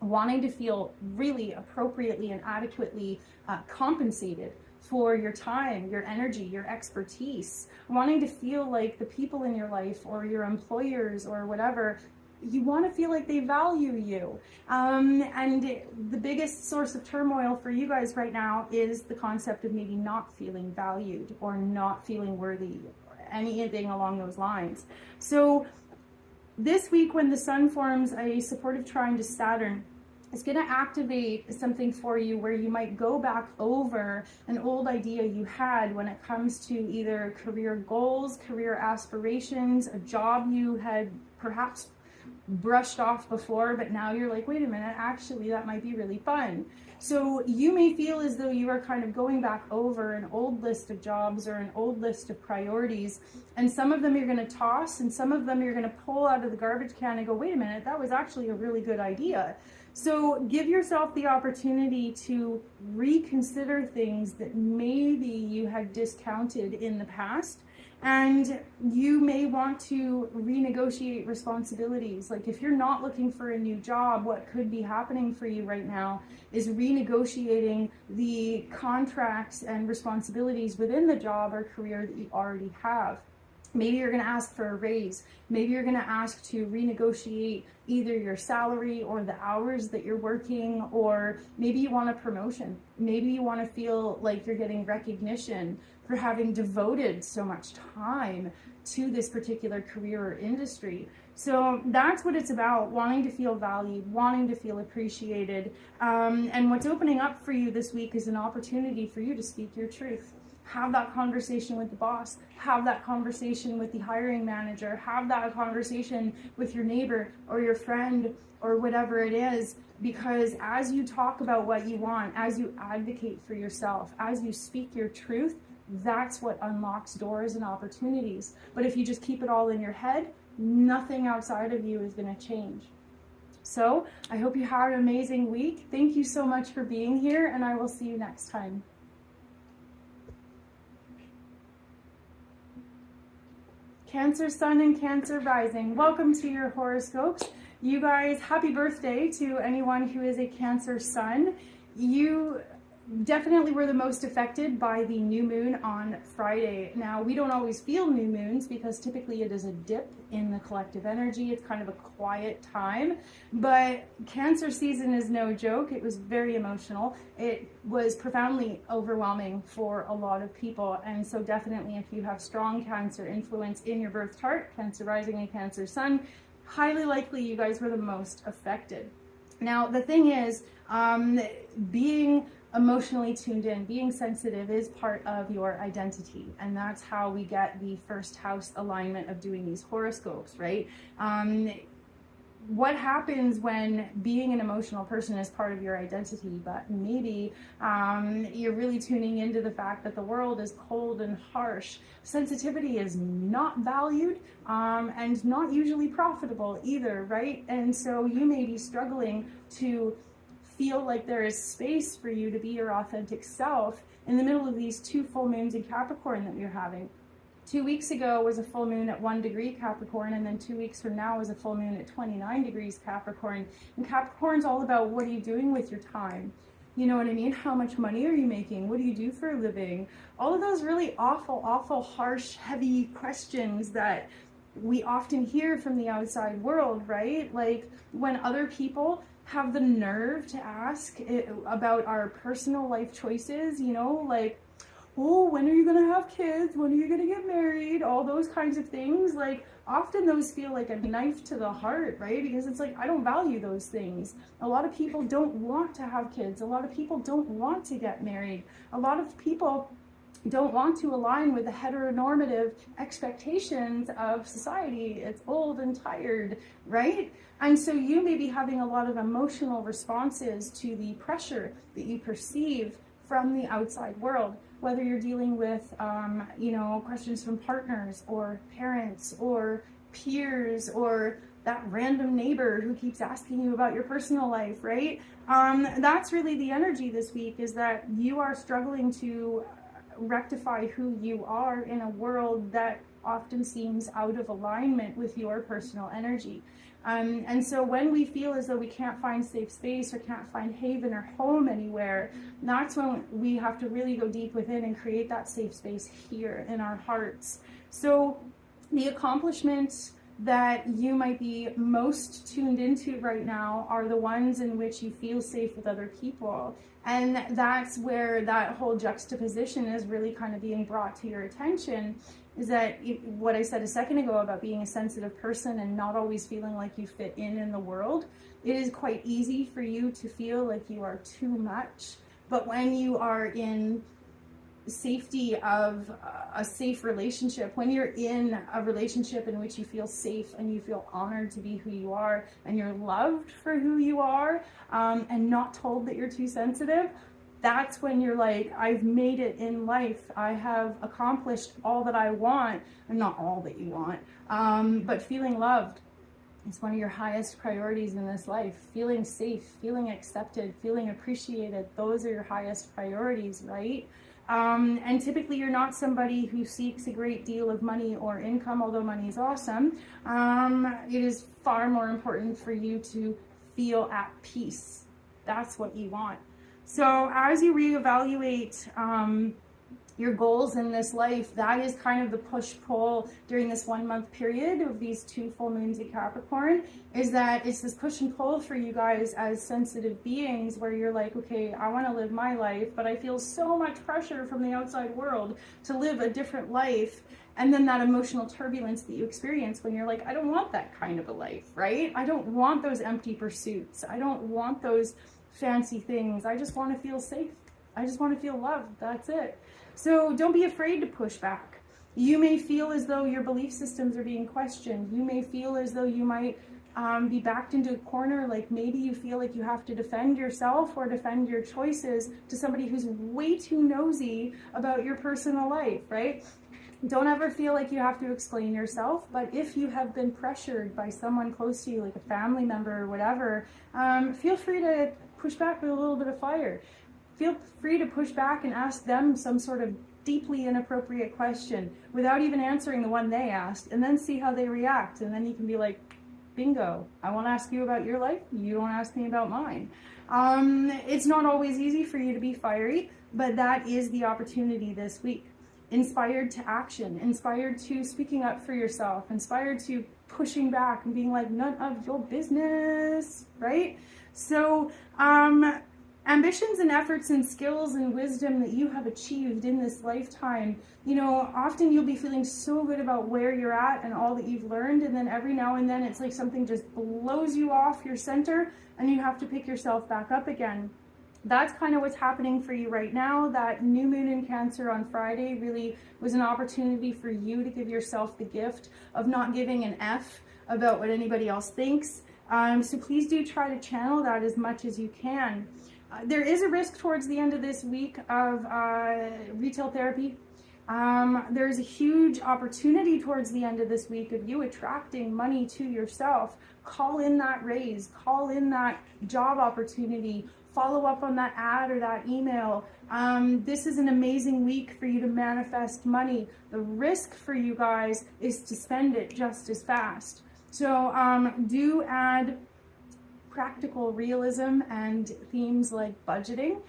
wanting to feel really appropriately and adequately compensated for your time, your energy, your expertise, wanting to feel like the people in your life or your employers or whatever, you want to feel like they value you. And the biggest source of turmoil for you guys right now is the concept of maybe not feeling valued or not feeling worthy, or anything along those lines. So this week, when the sun forms a supportive trine to Saturn, it's going to activate something for you where you might go back over an old idea you had when it comes to either career goals, career aspirations, a job you had perhaps brushed off before, but now you're like, wait a minute, actually that might be really fun. So you may feel as though you are kind of going back over an old list of jobs or an old list of priorities, and some of them you're going to toss and some of them you're going to pull out of the garbage can and go, wait a minute, that was actually a really good idea. So give yourself the opportunity to reconsider things that maybe you had discounted in the past. And you may want to renegotiate responsibilities. Like if you're not looking for a new job, what could be happening for you right now is renegotiating the contracts and responsibilities within the job or career that you already have. Maybe you're going to ask for a raise. Maybe you're going to ask to renegotiate either your salary or the hours that you're working, or maybe you want a promotion. Maybe you want to feel like you're getting recognition for having devoted so much time to this particular career or industry. So that's what it's about, wanting to feel valued, wanting to feel appreciated. And what's opening up for you this week is an opportunity for you to speak your truth. Have that conversation with the boss, have that conversation with the hiring manager, have that conversation with your neighbor or your friend or whatever it is, because as you talk about what you want, as you advocate for yourself, as you speak your truth, that's what unlocks doors and opportunities. But if you just keep it all in your head, nothing outside of you is going to change. So I hope you had an amazing week. Thank you so much for being here, and I will see you next time. Cancer Sun and Cancer Rising, welcome to your horoscopes. You guys, happy birthday to anyone who is a Cancer Sun. You definitely were the most affected by the new moon on Friday. Now, we don't always feel new moons because typically it is a dip in the collective energy. It's kind of a quiet time, but Cancer season is no joke. It was very emotional. It was profoundly overwhelming for a lot of people. And so definitely if you have strong Cancer influence in your birth chart, Cancer Rising and Cancer Sun, highly likely you guys were the most affected. Now, the thing is, being emotionally tuned in, being sensitive is part of your identity, and that's how we get the first house alignment of doing these horoscopes, right? What happens when being an emotional person is part of your identity, but maybe you're really tuning into the fact that the world is cold and harsh. Sensitivity is not valued and not usually profitable either, right? And so you may be struggling to feel like there is space for you to be your authentic self in the middle of these two full moons in Capricorn that we're having. 2 weeks ago was a full moon at 1 degree Capricorn, and then 2 weeks from now is a full moon at 29 degrees Capricorn. And Capricorn's all about, what are you doing with your time? You know what I mean? How much money are you making? What do you do for a living? All of those really awful, harsh, heavy questions that we often hear from the outside world, right? Like when other people have the nerve to ask about our personal life choices, you know, like, oh, when are you going to have kids? When are you going to get married? All those kinds of things. Like, often those feel like a knife to the heart, right? Because it's like, I don't value those things. A lot of people don't want to have kids. A lot of people don't want to get married. A lot of people don't want to align with the heteronormative expectations of society. It's old and tired, right? And so you may be having a lot of emotional responses to the pressure that you perceive from the outside world, whether you're dealing with, questions from partners or parents or peers or that random neighbor who keeps asking you about your personal life, right? That's really the energy this week, is that you are struggling to rectify who you are in a world that often seems out of alignment with your personal energy. And so when we feel as though we can't find safe space or can't find haven or home anywhere, that's when we have to really go deep within and create that safe space here in our hearts. So the accomplishments that you might be most tuned into right now are the ones in which you feel safe with other people. And that's where that whole juxtaposition is really kind of being brought to your attention, is that what I said a second ago about being a sensitive person and not always feeling like you fit in the world. It is quite easy for you to feel like you are too much. But when you are in safety of a safe relationship, when you're in a relationship in which you feel safe and you feel honored to be who you are and you're loved for who you are, and not told that you're too sensitive, that's when you're like, I've made it in life. I have accomplished all that I want, and not all that you want, but feeling loved. It's one of your highest priorities in this life. Feeling safe, feeling accepted, feeling appreciated. Those are your highest priorities, right? And typically you're not somebody who seeks a great deal of money or income, although money is awesome. It is far more important for you to feel at peace. That's what you want. So as you reevaluate your goals in this life, that is kind of the push-pull during this 1 month period of these 2 full moons in Capricorn, is that it's this push and pull for you guys as sensitive beings, where you're like, okay, I want to live my life, but I feel so much pressure from the outside world to live a different life. And then that emotional turbulence that you experience when you're like, I don't want that kind of a life, right? I don't want those empty pursuits. I don't want those fancy things. I just want to feel safe. I just want to feel loved. That's it. So don't be afraid to push back. You may feel as though your belief systems are being questioned. You may feel as though you might be backed into a corner, like maybe you feel like you have to defend yourself or defend your choices to somebody who's way too nosy about your personal life, right? Don't ever feel like you have to explain yourself, but if you have been pressured by someone close to you, like a family member or whatever, feel free to push back with a little bit of fire. Feel free to push back and ask them some sort of deeply inappropriate question without even answering the one they asked, and then see how they react. And then you can be like, bingo, I want to ask you about your life, you don't ask me about mine. It's not always easy for you to be fiery, but that is the opportunity this week. Inspired to action, inspired to speaking up for yourself, inspired to pushing back and being like, none of your business, right? So, ambitions and efforts and skills and wisdom that you have achieved in this lifetime, often you'll be feeling so good about where you're at and all that you've learned, and then every now and then it's like something just blows you off your center and you have to pick yourself back up again. That's kind of what's happening for you right now. That new moon in Cancer on Friday really was an opportunity for you to give yourself the gift of not giving an F about what anybody else thinks. So please do try to channel that as much as you can. There is a risk towards the end of this week of retail therapy. There's a huge opportunity towards the end of this week of you attracting money to yourself. Call in that raise, call in that job opportunity, follow up on that ad or that email. This is an amazing week for you to manifest money. The risk for you guys is to spend it just as fast. So do add practical realism and themes like budgeting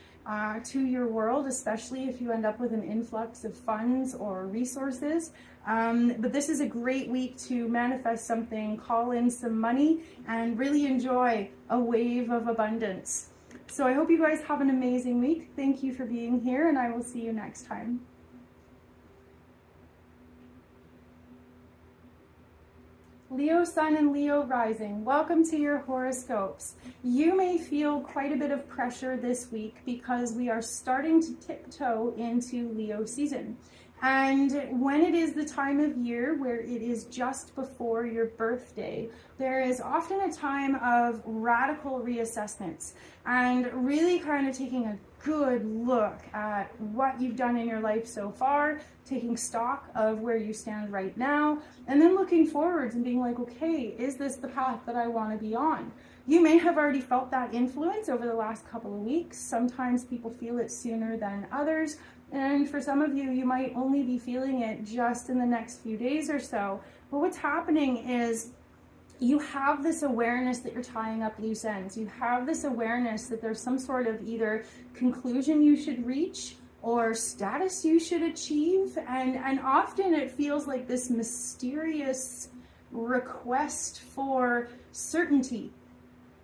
to your world, especially if you end up with an influx of funds or resources. But this is a great week to manifest something, call in some money, and really enjoy a wave of abundance. So I hope you guys have an amazing week. Thank you for being here, and I will see you next time. Leo Sun and Leo Rising, welcome to your horoscopes. You may feel quite a bit of pressure this week because we are starting to tiptoe into Leo season. And when it is the time of year where it is just before your birthday, there is often a time of radical reassessments and really kind of taking a good look at what you've done in your life so far, taking stock of where you stand right now, and then looking forwards and being like, okay, is this the path that I want to be on? You may have already felt that influence over the last couple of weeks. Sometimes people feel it sooner than others. And for some of you, you might only be feeling it just in the next few days or so. But what's happening is you have this awareness that you're tying up loose ends. You have this awareness that there's some sort of either conclusion you should reach or status you should achieve. And often it feels like this mysterious request for certainty.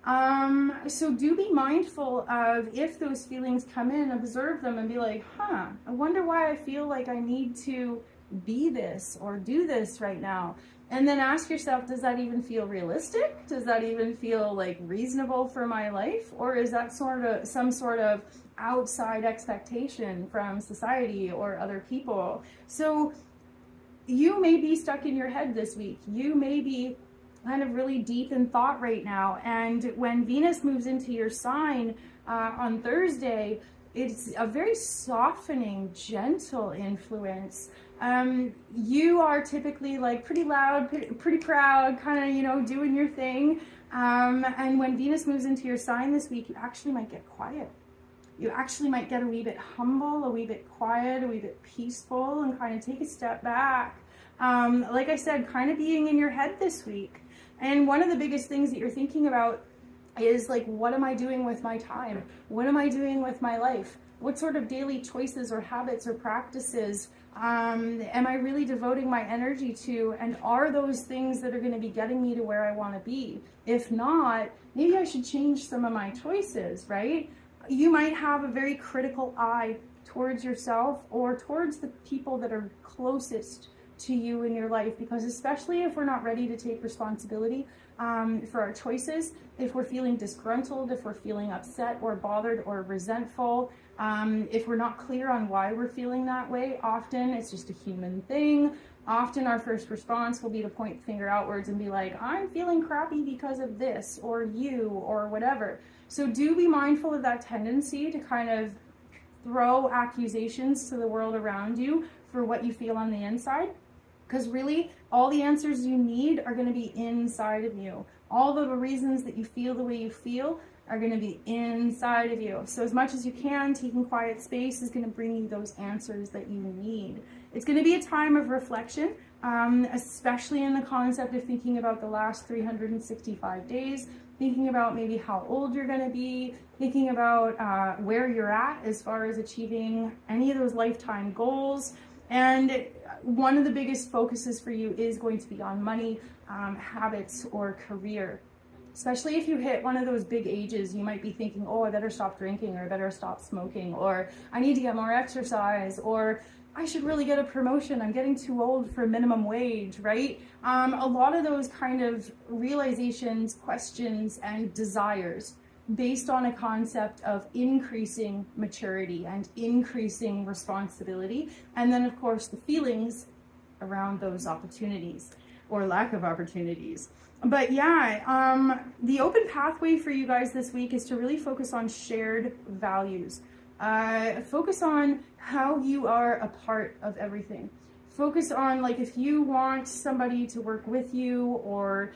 So do be mindful of if those feelings come in, observe them and be like, I wonder why I feel like I need to be this or do this right now. And then ask yourself, does that even feel realistic? Does that even feel like reasonable for my life? Or is that some sort of outside expectation from society or other people? So you may be stuck in your head this week. You may be kind of really deep in thought right now. And when Venus moves into your sign on Thursday, it's a very softening, gentle influence. You are typically like pretty loud, pretty proud, kind of, doing your thing. And when Venus moves into your sign this week, you actually might get quiet. You actually might get a wee bit humble, a wee bit quiet, a wee bit peaceful, and kind of take a step back. Like I said, kind of being in your head this week. And one of the biggest things that you're thinking about is like, what am I doing with my time? What am I doing with my life? What sort of daily choices or habits or practices am I really devoting my energy to? And are those things that are going to be getting me to where I want to be? If not, maybe I should change some of my choices, right? You might have a very critical eye towards yourself or towards the people that are closest to you in your life, because especially if we're not ready to take responsibility for our choices, if we're feeling disgruntled, if we're feeling upset or bothered or resentful, if we're not clear on why we're feeling that way, often it's just a human thing. Often our first response will be to point the finger outwards and be like, I'm feeling crappy because of this or you or whatever. So do be mindful of that tendency to kind of throw accusations to the world around you for what you feel on the inside. Because really, all the answers you need are going to be inside of you. All the reasons that you feel the way you feel are going to be inside of you. So as much as you can, taking quiet space is going to bring you those answers that you need. It's going to be a time of reflection, especially in the concept of thinking about the last 365 days, thinking about maybe how old you're going to be, thinking about where you're at as far as achieving any of those lifetime goals. And one of the biggest focuses for you is going to be on money, habits, or career. Especially if you hit one of those big ages, you might be thinking, oh, I better stop drinking, or I better stop smoking, or I need to get more exercise, or I should really get a promotion. I'm getting too old for minimum wage, right? A lot of those kind of realizations, questions, and desires based on a concept of increasing maturity and increasing responsibility. And then, of course, the feelings around those opportunities or lack of opportunities. But yeah, the open pathway for you guys this week is to really focus on shared values. Focus on how you are a part of everything. Focus on, like, if you want somebody to work with you, or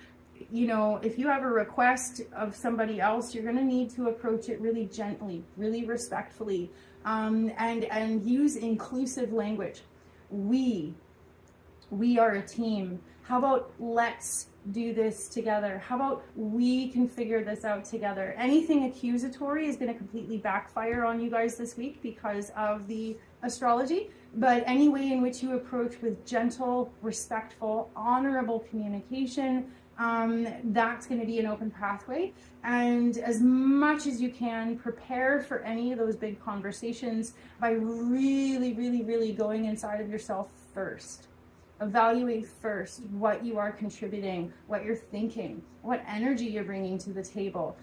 if you have a request of somebody else, you're going to need to approach it really gently, really respectfully, and use inclusive language. We are a team. How about let's do this together? How about we can figure this out together? Anything accusatory is going to completely backfire on you guys this week because of the astrology. But any way in which you approach with gentle, respectful, honorable communication, that's going to be an open pathway. And as much as you can, prepare for any of those big conversations by really, really, really going inside of yourself first. Evaluate first what you are contributing, what you're thinking, what energy you're bringing to the table.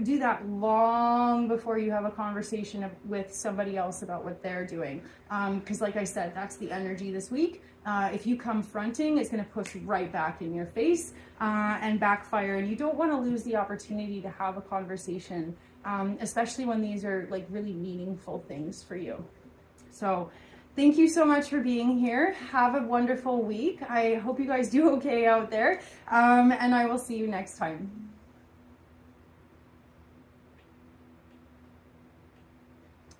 Do that long before you have a conversation with somebody else about what they're doing. Because like I said, that's the energy this week. If you come fronting, it's going to push right back in your face and backfire. And you don't want to lose the opportunity to have a conversation, especially when these are like really meaningful things for you. So thank you so much for being here. Have a wonderful week. I hope you guys do okay out there. And I will see you next time.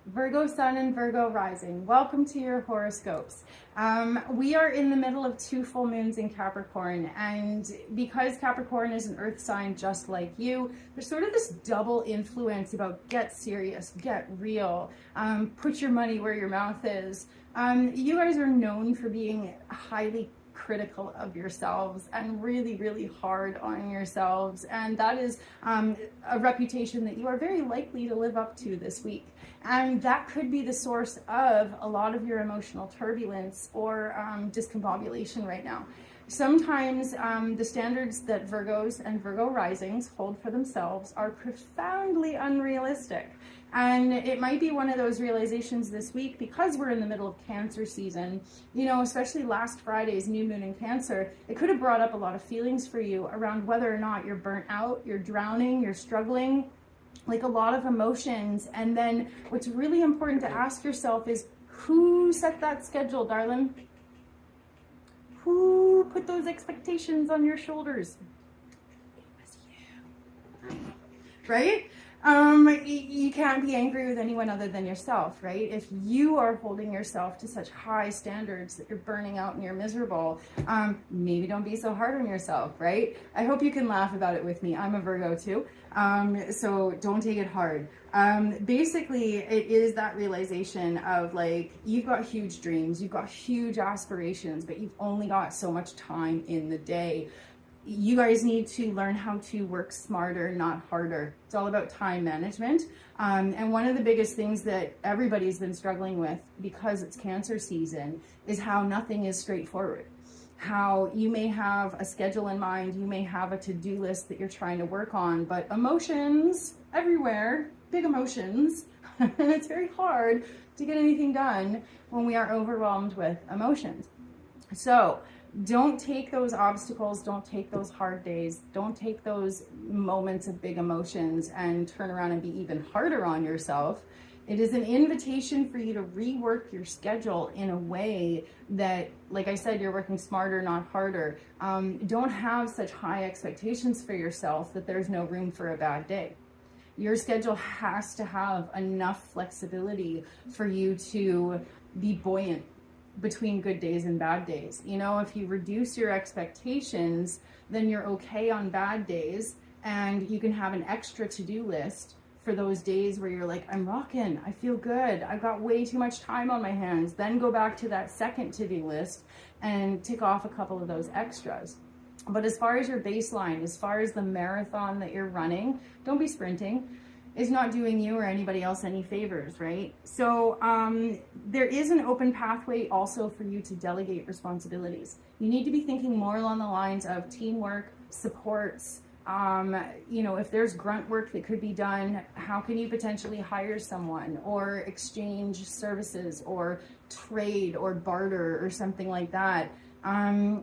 Virgo Sun and Virgo Rising, welcome to your horoscopes. We are in the middle of 2 full moons in Capricorn, and because Capricorn is an earth sign just like you, there's sort of this double influence about get serious, get real, put your money where your mouth is. You guys are known for being highly critical of yourselves and really, really hard on yourselves, and that is a reputation that you are very likely to live up to this week. And that could be the source of a lot of your emotional turbulence or discombobulation right now. Sometimes the standards that Virgos and Virgo risings hold for themselves are profoundly unrealistic. And it might be one of those realizations this week because we're in the middle of Cancer season, you know, especially last Friday's new moon in Cancer. It could have brought up a lot of feelings for you around whether or not you're burnt out, you're drowning, you're struggling, like a lot of emotions. And then what's really important to ask yourself is, who set that schedule, darling? Who put those expectations on your shoulders? It was you. Right? You can't be angry with anyone other than yourself, right? If you are holding yourself to such high standards that you're burning out and you're miserable, maybe don't be so hard on yourself, right? I hope you can laugh about it with me. I'm a Virgo too, so don't take it hard. Basically, it is that realization of like, you've got huge dreams, you've got huge aspirations, but you've only got so much time in the day. You guys need to learn how to work smarter, not harder. It's all about time management. And one of the biggest things that everybody's been struggling with because it's Cancer season is how nothing is straightforward. How you may have a schedule in mind, you may have a to-do list that you're trying to work on, but emotions everywhere, big emotions, and it's very hard to get anything done when we are overwhelmed with emotions. So don't take those obstacles, don't take those hard days, don't take those moments of big emotions and turn around and be even harder on yourself. It is an invitation for you to rework your schedule in a way that, like I said, you're working smarter, not harder. Don't have such high expectations for yourself that there's no room for a bad day. Your schedule has to have enough flexibility for you to be buoyant between good days and bad days. You know, if you reduce your expectations, then you're okay on bad days, and you can have an extra to-do list for those days where you're like, I'm rocking, I feel good, I've got way too much time on my hands. Then go back to that second to-do list and tick off a couple of those extras. But as far as your baseline, as far as the marathon that you're running, don't be sprinting. Is not doing you or anybody else any favors, right? So there is an open pathway also for you to delegate responsibilities. You need to be thinking more along the lines of teamwork, supports. You know, if there's grunt work that could be done, how can you potentially hire someone or exchange services or trade or barter or something like that?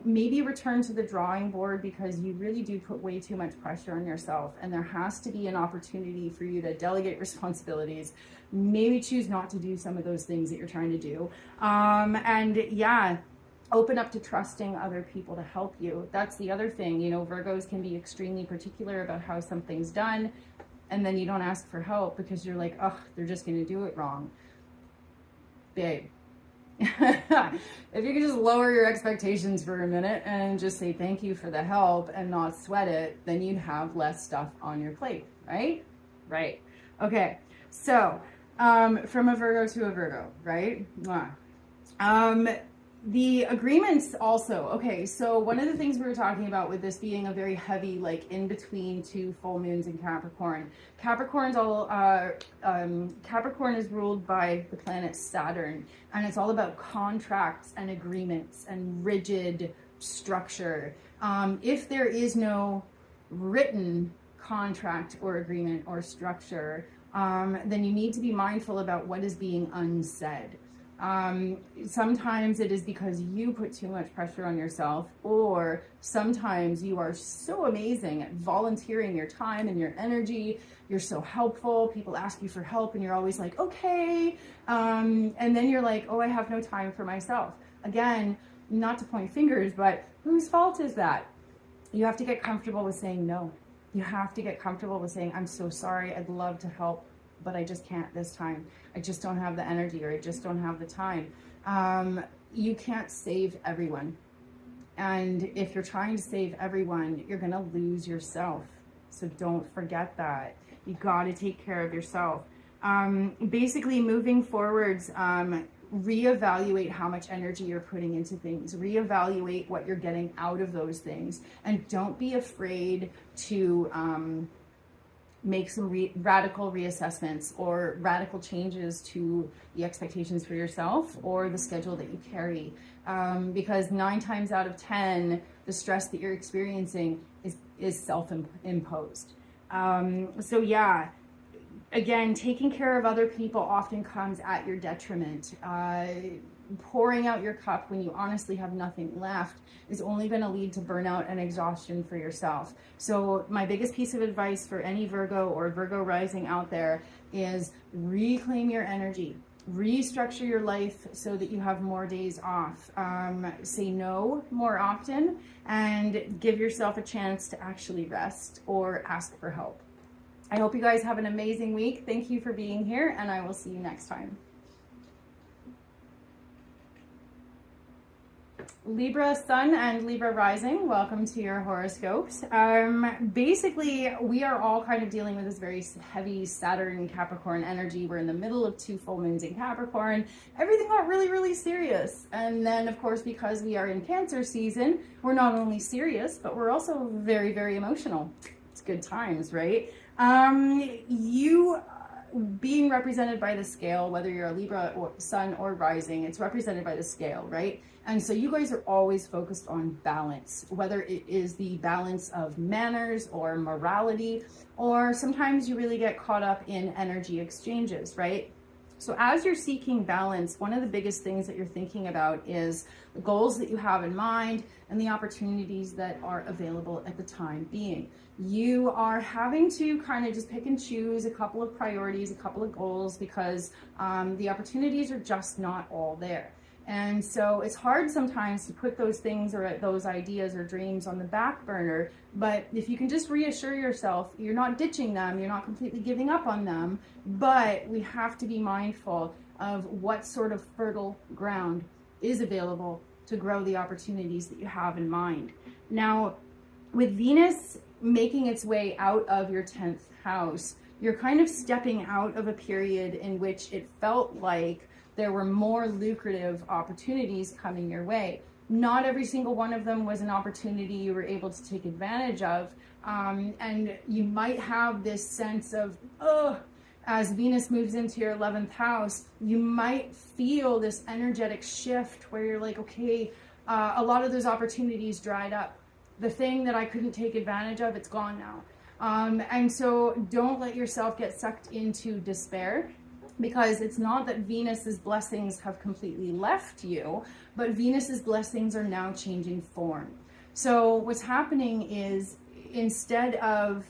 Maybe return to the drawing board because you really do put way too much pressure on yourself, and there has to be an opportunity for you to delegate responsibilities. Maybe choose not to do some of those things that you're trying to do. And yeah, open up to trusting other people to help you. That's the other thing. You know, Virgos can be extremely particular about how something's done, and then you don't ask for help because you're like, oh, they're just going to do it wrong. Babe. If you could just lower your expectations for a minute and just say thank you for the help and not sweat it, then you'd have less stuff on your plate, right? Right. Okay. So, from a Virgo to a Virgo, right? The agreements also, okay, so one of the things we were talking about with this being a very heavy, like in between two full moons in Capricorn. Capricorn is ruled by the planet Saturn, and it's all about contracts and agreements and rigid structure. If there is no written contract or agreement or structure, then you need to be mindful about what is being unsaid. Sometimes it is because you put too much pressure on yourself, or sometimes you are so amazing at volunteering your time and your energy. You're so helpful. People ask you for help and you're always like, okay. And then you're like, oh, I have no time for myself. Again, not to point fingers, but whose fault is that? You have to get comfortable with saying no. You have to get comfortable with saying, I'm so sorry. I'd love to help, but I just can't this time. I just don't have the energy, or I just don't have the time. You can't save everyone. And if you're trying to save everyone, you're gonna lose yourself. So don't forget that. You gotta take care of yourself. Basically, moving forwards, reevaluate how much energy you're putting into things. Reevaluate what you're getting out of those things. And don't be afraid to make some radical reassessments or radical changes to the expectations for yourself or the schedule that you carry. Because 9 times out of 10, the stress that you're experiencing is self-imposed. So yeah, again, taking care of other people often comes at your detriment. Pouring out your cup when you honestly have nothing left is only going to lead to burnout and exhaustion for yourself. So my biggest piece of advice for any Virgo or Virgo rising out there is reclaim your energy. Restructure your life so that you have more days off. Say no more often and give yourself a chance to actually rest or ask for help. I hope you guys have an amazing week. Thank you for being here, and I will see you next time. Libra Sun and Libra Rising, welcome to your horoscopes. Basically, we are all kind of dealing with this very heavy Saturn Capricorn energy. We're in the middle of 2 full moons in Capricorn. Everything got really, really serious. And then, of course, because we are in Cancer season, we're not only serious, but we're also very, very emotional. It's good times, right? You being represented by the scale, whether you're a Libra or Sun or Rising, it's represented by the scale, right? And so you guys are always focused on balance, whether it is the balance of manners or morality, or sometimes you really get caught up in energy exchanges, right? So as you're seeking balance, one of the biggest things that you're thinking about is the goals that you have in mind and the opportunities that are available at the time being. You are having to kind of just pick and choose a couple of priorities, a couple of goals, because the opportunities are just not all there. And so it's hard sometimes to put those things or those ideas or dreams on the back burner. But if you can just reassure yourself, you're not ditching them, you're not completely giving up on them, but we have to be mindful of what sort of fertile ground is available to grow the opportunities that you have in mind. Now, with Venus making its way out of your 10th house, you're kind of stepping out of a period in which it felt like there were more lucrative opportunities coming your way. Not every single one of them was an opportunity you were able to take advantage of. And you might have this sense of, as Venus moves into your 11th house, you might feel this energetic shift where you're like, okay, a lot of those opportunities dried up. The thing that I couldn't take advantage of, it's gone now. And so don't let yourself get sucked into despair, because it's not that Venus's blessings have completely left you, but Venus's blessings are now changing form. So what's happening is, instead of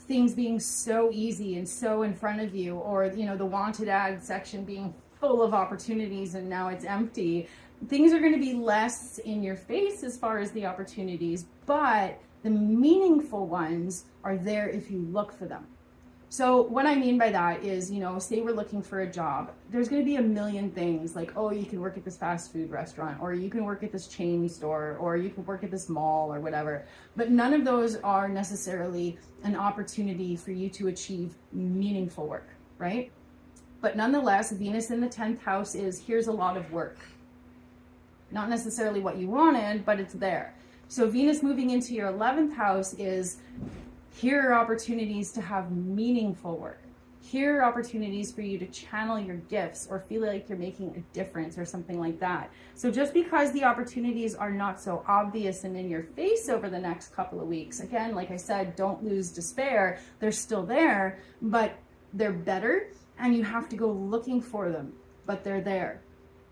things being so easy and so in front of you, or the wanted ad section being full of opportunities and now it's empty, things are going to be less in your face as far as the opportunities, but the meaningful ones are there if you look for them. So what I mean by that is, say we're looking for a job. There's going to be a million things like, oh, you can work at this fast food restaurant, or you can work at this chain store, or you can work at this mall or whatever. But none of those are necessarily an opportunity for you to achieve meaningful work, right? But nonetheless, Venus in the 10th house is, here's a lot of work. Not necessarily what you wanted, but it's there. So Venus moving into your 11th house is, here are opportunities to have meaningful work. Here are opportunities for you to channel your gifts or feel like you're making a difference or something like that. So just because the opportunities are not so obvious and in your face over the next couple of weeks, again, like I said, don't lose despair. They're still there, but they're better and you have to go looking for them, but they're there.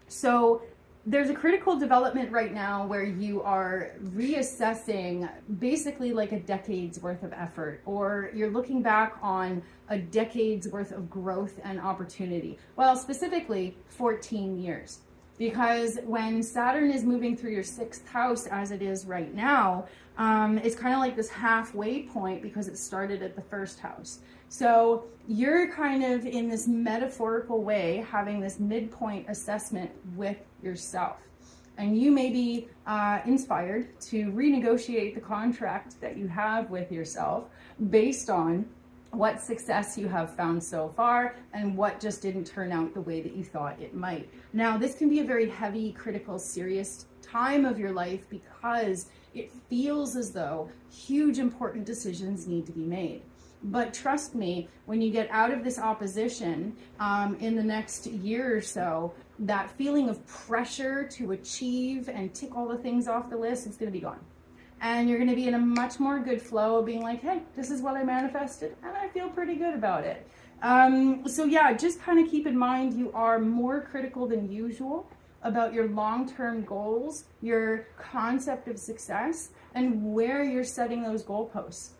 So there's a critical development right now where you are reassessing basically like a decade's worth of effort, or you're looking back on a decade's worth of growth and opportunity. Well, specifically 14 years. Because when Saturn is moving through your 6th house as it is right now, it's kind of like this halfway point because it started at the 1st house. So you're kind of in this metaphorical way having this midpoint assessment with yourself. And you may be inspired to renegotiate the contract that you have with yourself based on what success you have found so far and what just didn't turn out the way that you thought it might. Now, this can be a very heavy, critical, serious time of your life because it feels as though huge, important decisions need to be made. But trust me, when you get out of this opposition in the next year or so, that feeling of pressure to achieve and tick all the things off the list, it's going to be gone. And you're going to be in a much more good flow of being like, hey, this is what I manifested and I feel pretty good about it. So yeah, just kind of keep in mind you are more critical than usual about your long-term goals, your concept of success, and where you're setting those goalposts.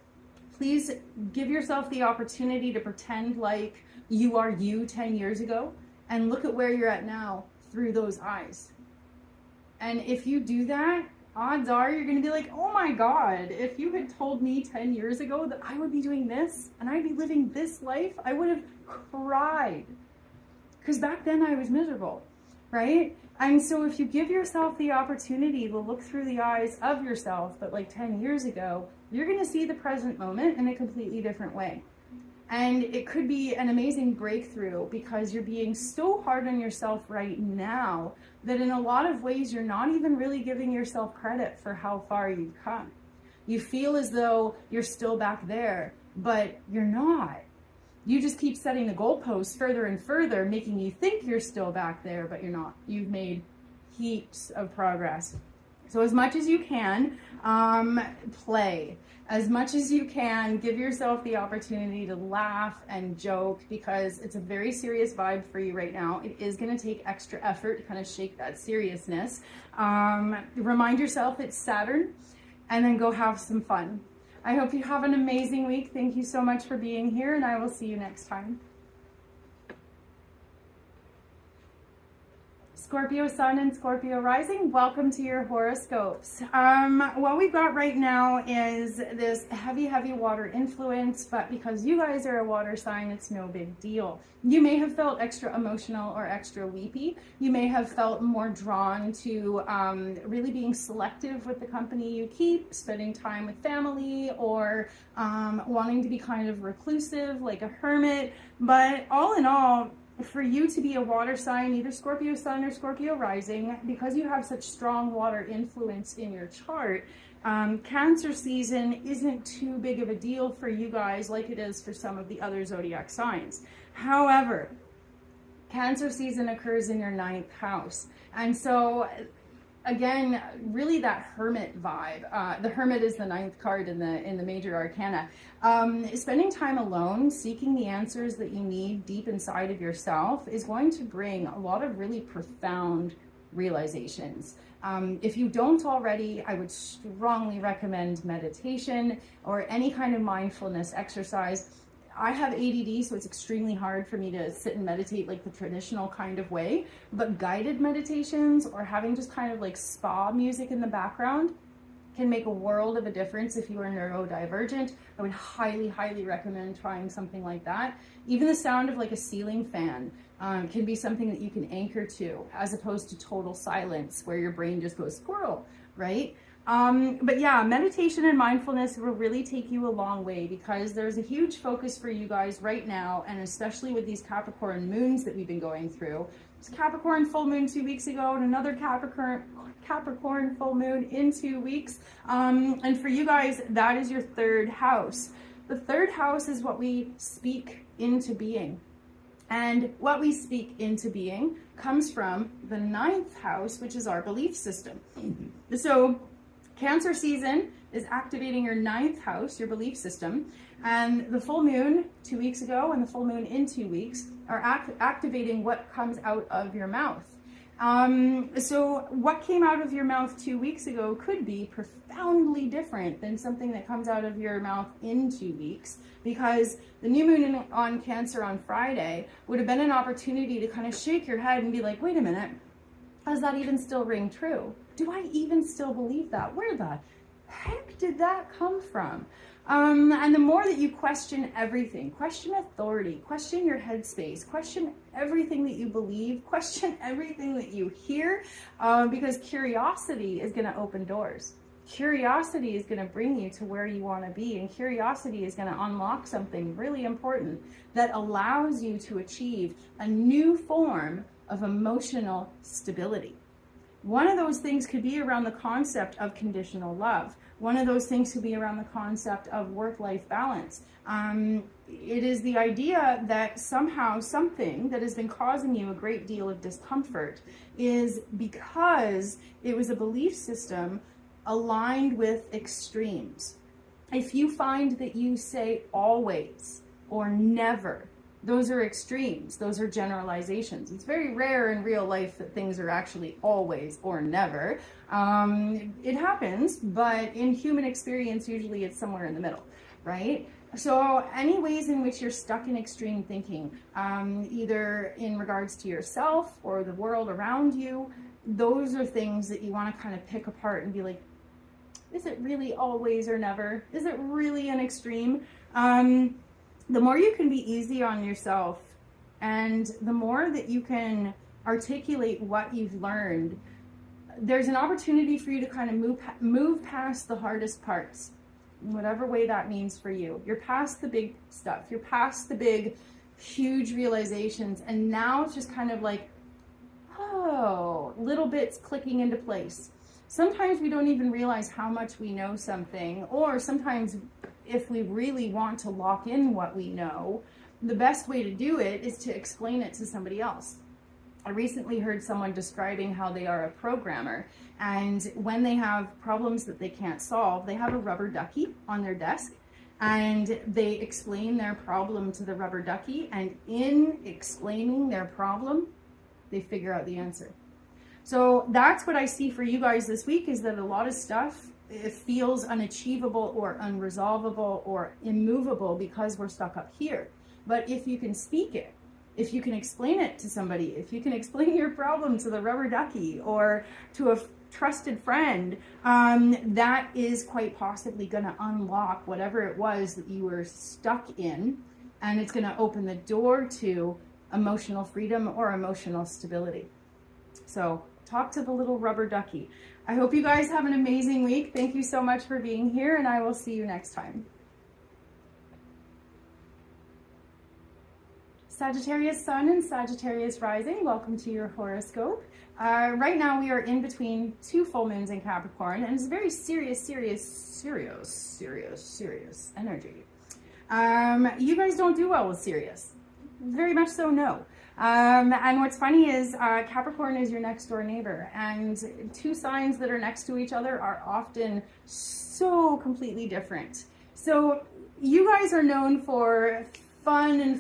Please give yourself the opportunity to pretend like you are you 10 years ago and look at where you're at now through those eyes. And if you do that, odds are you're going to be like, oh my God, if you had told me 10 years ago that I would be doing this and I'd be living this life, I would have cried. Because back then I was miserable, right? And so if you give yourself the opportunity to look through the eyes of yourself, but like 10 years ago, you're going to see the present moment in a completely different way. And it could be an amazing breakthrough because you're being so hard on yourself right now that in a lot of ways you're not even really giving yourself credit for how far you've come. You feel as though you're still back there, but you're not. You just keep setting the goalposts further and further, making you think you're still back there, but you're not. You've made heaps of progress. So as much as you can, play. As much as you can, give yourself the opportunity to laugh and joke because it's a very serious vibe for you right now. It is going to take extra effort to kind of shake that seriousness. Remind yourself it's Saturn and then go have some fun. I hope you have an amazing week. Thank you so much for being here, and I will see you next time. Scorpio Sun and Scorpio Rising, welcome to your horoscopes. What we've got right now is this heavy water influence, but because you guys are a water sign, it's no big deal. You may have felt extra emotional or extra weepy. You may have felt more drawn to really being selective with the company you keep, spending time with family, or wanting to be kind of reclusive like a hermit. But all in all, for you to be a water sign, either Scorpio Sun or Scorpio Rising, because you have such strong water influence in your chart, Cancer season isn't too big of a deal for you guys like it is for some of the other zodiac signs. However, Cancer season occurs in your 9th house. And so again, really that hermit vibe. The hermit is the 9th card in the major arcana. Spending time alone, seeking the answers that you need deep inside of yourself is going to bring a lot of really profound realizations. If you don't already, I would strongly recommend meditation or any kind of mindfulness exercise. I have ADD, so it's extremely hard for me to sit and meditate like the traditional kind of way, but guided meditations or having just kind of like spa music in the background can make a world of a difference if you are neurodivergent. I would highly recommend trying something like that. Even the sound of like a ceiling fan can be something that you can anchor to, as opposed to total silence where your brain just goes squirrel, right? But yeah, meditation and mindfulness will really take you a long way, because there's a huge focus for you guys right now, and especially with these Capricorn moons that we've been going through. It's Capricorn full moon 2 weeks ago, and another Capricorn full moon in 2 weeks. And for you guys, that is your third house. The third house is what we speak into being. And what we speak into being comes from the 9th house, which is our belief system. So Cancer season is activating your 9th house, your belief system. And the full moon 2 weeks ago and the full moon in 2 weeks are activating what comes out of your mouth. So what came out of your mouth 2 weeks ago could be profoundly different than something that comes out of your mouth in 2 weeks, because the new moon on Cancer on Friday would have been an opportunity to kind of shake your head and be like, wait a minute, does that even still ring true? Do I even still believe that? Where the heck did that come from? And the more that you question everything, question authority, question your headspace, question everything that you believe, question everything that you hear, because curiosity is going to open doors. Curiosity is going to bring you to where you want to be, and curiosity is going to unlock something really important that allows you to achieve a new form of emotional stability. One of those things could be around the concept of conditional love. One of those things could be around the concept of work-life balance. It is the idea that somehow something that has been causing you a great deal of discomfort is because it was a belief system aligned with extremes. If you find that you say always or never, those are extremes. Those are generalizations. It's very rare in real life that things are actually always or never. It happens, but in human experience, usually it's somewhere in the middle, right? So any ways in which you're stuck in extreme thinking, either in regards to yourself or the world around you, those are things that you want to kind of pick apart and be like, is it really always or never? Is it really an extreme? The more you can be easy on yourself, and the more that you can articulate what you've learned, there's an opportunity for you to kind of move past the hardest parts, in whatever way that means for you. You're past the big stuff. You're past the big, huge realizations. And now it's just kind of like, oh, little bits clicking into place. Sometimes we don't even realize how much we know something, or sometimes if we really want to lock in what we know, the best way to do it is to explain it to somebody else. I recently heard someone describing how they are a programmer, and when they have problems that they can't solve, they have a rubber ducky on their desk, and they explain their problem to the rubber ducky, and in explaining their problem, they figure out the answer. So that's what I see for you guys this week, is that a lot of stuff, it feels unachievable or unresolvable or immovable because we're stuck up here. But if you can speak it, if you can explain it to somebody, if you can explain your problem to the rubber ducky or to a trusted friend, that is quite possibly going to unlock whatever it was that you were stuck in, and it's going to open the door to emotional freedom or emotional stability. So talk to the little rubber ducky. I hope you guys have an amazing week. Thank you so much for being here, and I will see you next time. Sagittarius Sun and Sagittarius Rising, welcome to your horoscope. Right now we are in between 2 full moons in Capricorn, and it's very serious energy. You guys don't do well with serious. Very much so, no. And what's funny is Capricorn is your next door neighbor, and 2 signs that are next to each other are often so completely different. So you guys are known for fun and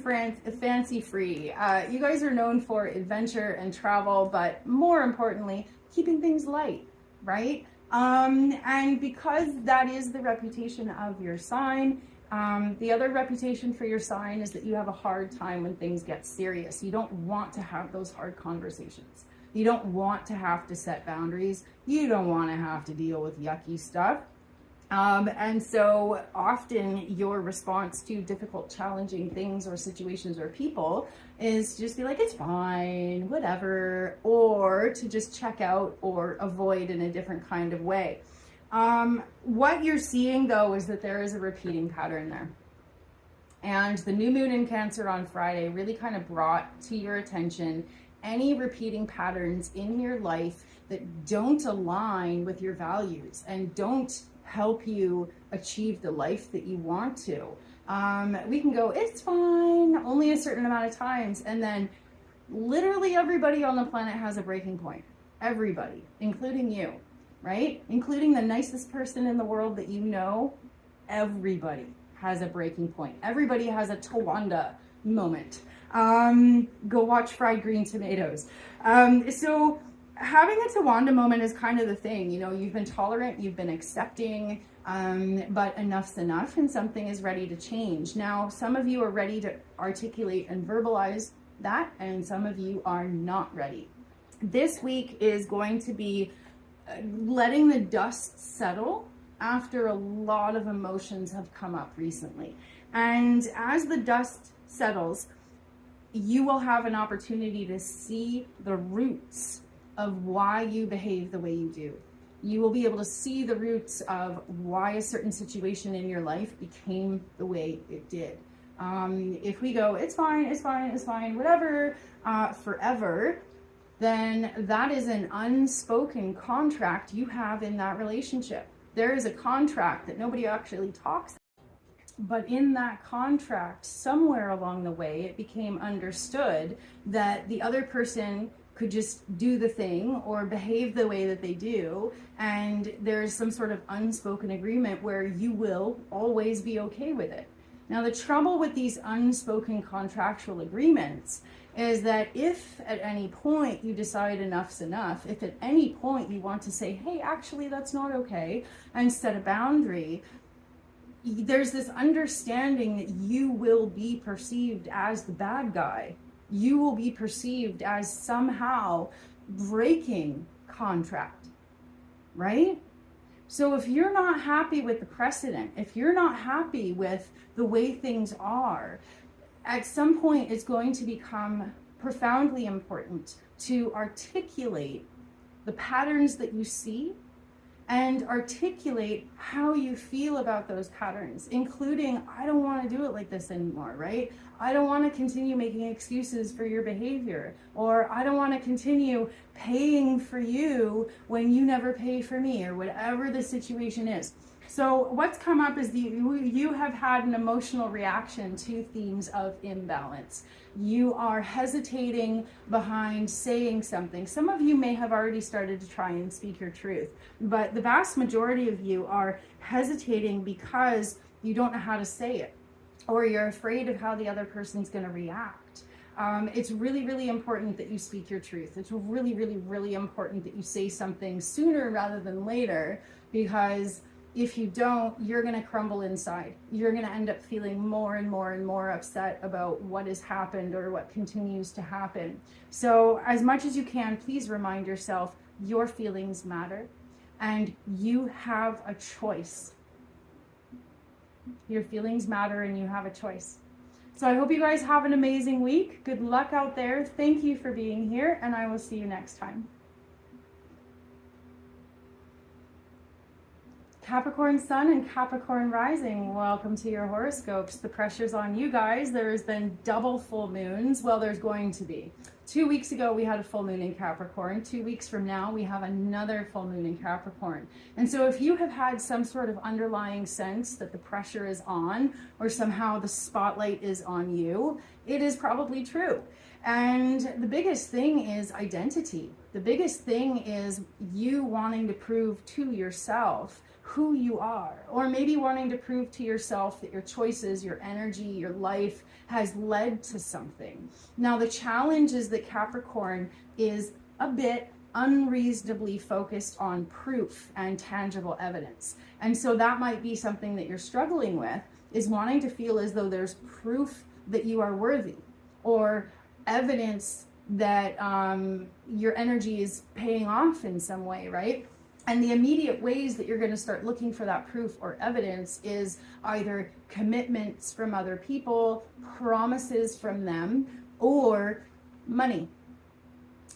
fancy free. You guys are known for adventure and travel, but more importantly, keeping things light, right? And because that is the reputation of your sign, the other reputation for your sign is that you have a hard time when things get serious. You don't want to have those hard conversations. You don't want to have to set boundaries. You don't want to have to deal with yucky stuff. And so often your response to difficult, challenging things or situations or people is to just be like, it's fine, whatever, or to just check out or avoid in a different kind of way. What you're seeing though is that there is a repeating pattern there. And the new moon in Cancer on Friday really kind of brought to your attention any repeating patterns in your life that don't align with your values and don't help you achieve the life that you want to. We can go, it's fine, only a certain amount of times. And then literally everybody on the planet has a breaking point. Everybody, including you, right? Including the nicest person in the world that you know. Everybody has a breaking point. Everybody has a Tawanda moment. Go watch Fried Green Tomatoes. So having a Tawanda moment is kind of the thing. You know, you've been tolerant, you've been accepting, but enough's enough and something is ready to change. Now, some of you are ready to articulate and verbalize that, and some of you are not ready. This week is going to be letting the dust settle after a lot of emotions have come up recently. And as the dust settles, you will have an opportunity to see the roots of why you behave the way you do. You will be able to see the roots of why a certain situation in your life became the way it did. If we go, it's fine, it's fine, it's fine, whatever, forever, then that is an unspoken contract you have in that relationship. There is a contract that nobody actually talks about, but in that contract, somewhere along the way, it became understood that the other person could just do the thing or behave the way that they do, and there's some sort of unspoken agreement where you will always be okay with it. Now, the trouble with these unspoken contractual agreements is that if at any point you decide enough's enough, if at any point you want to say, hey, actually that's not okay, and set a boundary, there's this understanding that you will be perceived as the bad guy. You will be perceived as somehow breaking contract, right? So if you're not happy with the precedent, if you're not happy with the way things are, at some point it's going to become profoundly important to articulate the patterns that you see and articulate how you feel about those patterns, including, I don't want to do it like this anymore, right? I don't want to continue making excuses for your behavior, or I don't want to continue paying for you when you never pay for me, or whatever the situation is. So what's come up is you have had an emotional reaction to themes of imbalance. You are hesitating behind saying something. Some of you may have already started to try and speak your truth, but the vast majority of you are hesitating because you don't know how to say it, or you're afraid of how the other person's going to react. It's really, really important that you speak your truth. It's really, really, really important that you say something sooner rather than later, because if you don't, you're going to crumble inside. You're going to end up feeling more and more and more upset about what has happened or what continues to happen. So as much as you can, please remind yourself your feelings matter and you have a choice. Your feelings matter and you have a choice. So I hope you guys have an amazing week. Good luck out there. Thank you for being here, and I will see you next time. Capricorn Sun and Capricorn Rising, welcome to your horoscopes. The pressure's on you guys. There's been double full moons. Well, there's going to be. 2 weeks ago, we had a full moon in Capricorn. 2 weeks from now, we have another full moon in Capricorn. And so if you have had some sort of underlying sense that the pressure is on, or somehow the spotlight is on you, it is probably true. And the biggest thing is identity. The biggest thing is you wanting to prove to yourself who you are, or maybe wanting to prove to yourself that your choices, your energy, your life has led to something. Now, the challenge is that Capricorn is a bit unreasonably focused on proof and tangible evidence. And so that might be something that you're struggling with, is wanting to feel as though there's proof that you are worthy, or evidence that your energy is paying off in some way, right? And the immediate ways that you're going to start looking for that proof or evidence is either commitments from other people, promises from them, or money.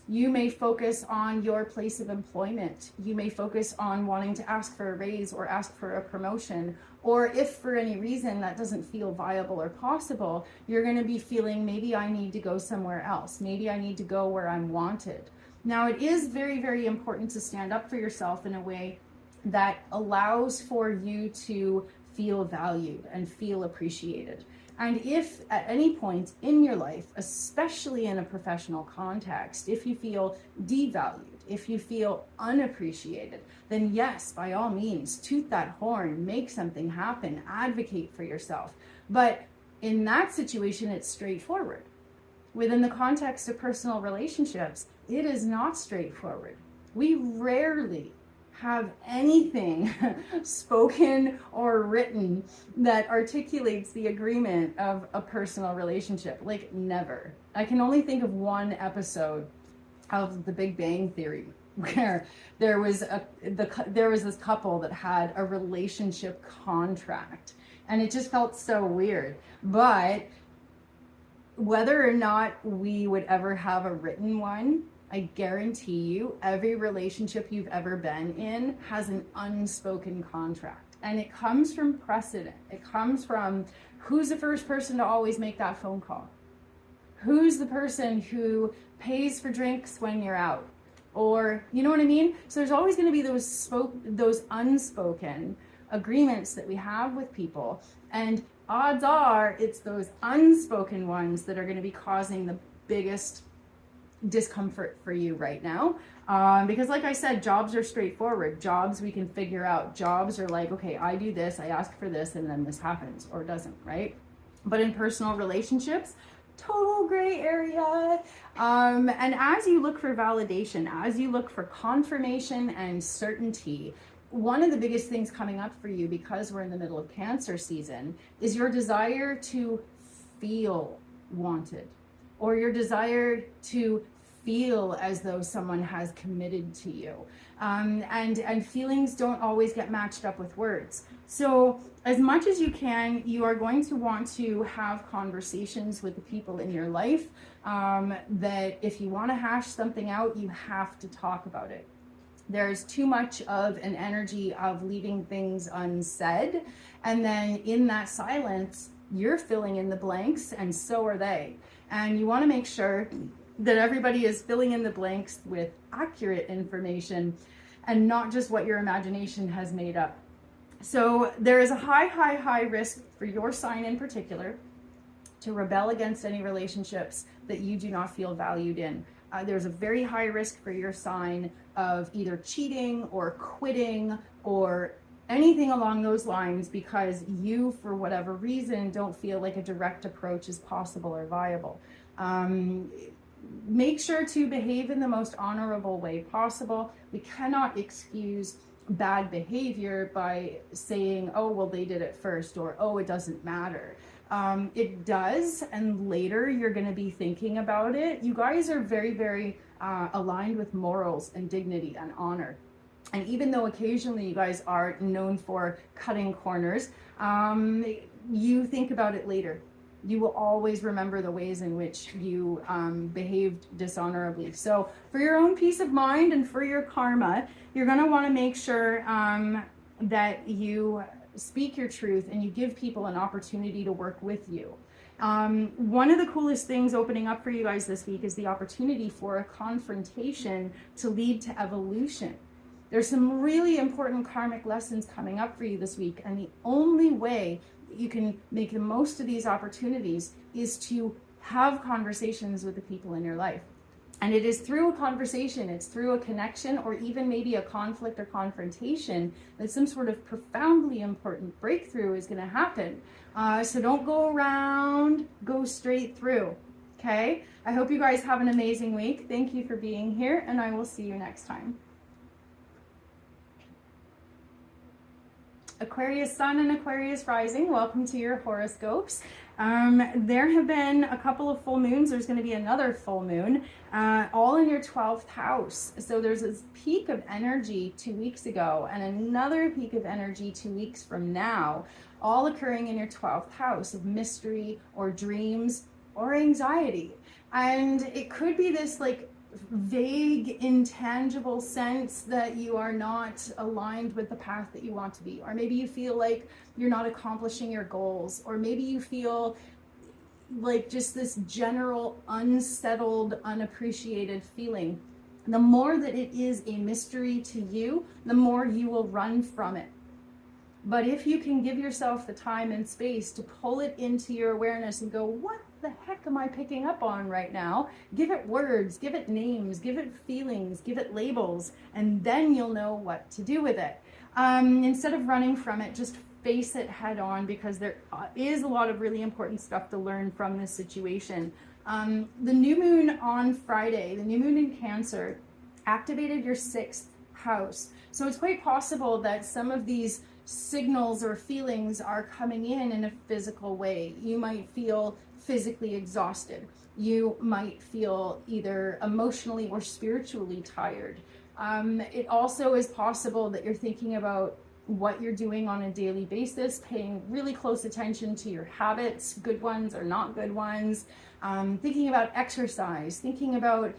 You may focus on your place of employment. You may focus on wanting to ask for a raise or ask for a promotion. Or if for any reason that doesn't feel viable or possible, you're going to be feeling maybe I need to go somewhere else. Maybe I need to go where I'm wanted. Now, it is very, very important to stand up for yourself in a way that allows for you to feel valued and feel appreciated. And if at any point in your life, especially in a professional context, if you feel devalued, if you feel unappreciated, then yes, by all means, toot that horn, make something happen, advocate for yourself. But in that situation, it's straightforward. Within the context of personal relationships, it is not straightforward. We rarely have anything spoken or written that articulates the agreement of a personal relationship. Like, never. I can only think of one episode of The Big Bang Theory where there was this couple that had a relationship contract, and it just felt so weird. But whether or not we would ever have a written one, I guarantee you every relationship you've ever been in has an unspoken contract. And it comes from precedent. It comes from who's the first person to always make that phone call? Who's the person who pays for drinks when you're out? Or, you know what I mean? So there's always going to be those unspoken agreements that we have with people. And odds are it's those unspoken ones that are going to be causing the biggest discomfort for you right now, because like I said, jobs are straightforward. Jobs we can figure out. Jobs are like, okay, I do this, I ask for this, and then this happens or doesn't, right? But in personal relationships, total gray area. And as you look for validation, as you look for confirmation and certainty, one of the biggest things coming up for you, because we're in the middle of Cancer season, is your desire to feel wanted, or your desire to feel as though someone has committed to you. And feelings don't always get matched up with words. So as much as you can, you are going to want to have conversations with the people in your life, that if you want to hash something out, you have to talk about it. There's too much of an energy of leaving things unsaid. And then in that silence, you're filling in the blanks, and so are they. And you want to make sure that everybody is filling in the blanks with accurate information and not just what your imagination has made up. So there is a high risk for your sign in particular to rebel against any relationships that you do not feel valued in. There's a very high risk for your sign of either cheating or quitting or anything along those lines, because you, for whatever reason, don't feel like a direct approach is possible or viable. Make sure to behave in the most honorable way possible. We cannot excuse bad behavior by saying, oh, well, they did it first, or, oh, it doesn't matter. It does, and later you're going to be thinking about it. You guys are very, very aligned with morals and dignity and honor. And even though occasionally you guys are known for cutting corners, you think about it later. You will always remember the ways in which you behaved dishonorably. So for your own peace of mind and for your karma, you're going to want to make sure that you speak your truth and you give people an opportunity to work with you. One of the coolest things opening up for you guys this week is the opportunity for a confrontation to lead to evolution. There's some really important karmic lessons coming up for you this week, and the only way that you can make the most of these opportunities is to have conversations with the people in your life. And it is through a conversation, it's through a connection, or even maybe a conflict or confrontation, that some sort of profoundly important breakthrough is going to happen. So don't go around, go straight through. Okay? I hope you guys have an amazing week. Thank you for being here, and I will see you next time. Aquarius Sun and Aquarius Rising, welcome to your horoscopes. There have been a couple of full moons. There's going to be another full moon, all in your 12th house. So there's this peak of energy 2 weeks ago and another peak of energy 2 weeks from now, all occurring in your 12th house of mystery or dreams or anxiety. And it could be this like vague, intangible sense that you are not aligned with the path that you want to be. Or maybe you feel like you're not accomplishing your goals. Or maybe you feel like just this general unsettled, unappreciated feeling. The more that it is a mystery to you, the more you will run from it. But if you can give yourself the time and space to pull it into your awareness and go, what the heck am I picking up on right now? Give it words, give it names, give it feelings, give it labels, and then you'll know what to do with it. Instead of running from it, just face it head on, because there is a lot of really important stuff to learn from this situation. The new moon on Friday, the new moon in Cancer, activated your 6th house. So it's quite possible that some of these signals or feelings are coming in a physical way. You might feel physically exhausted. You might feel either emotionally or spiritually tired. It also is possible that you're thinking about what you're doing on a daily basis, paying really close attention to your habits, good ones or not good ones, thinking about exercise, thinking about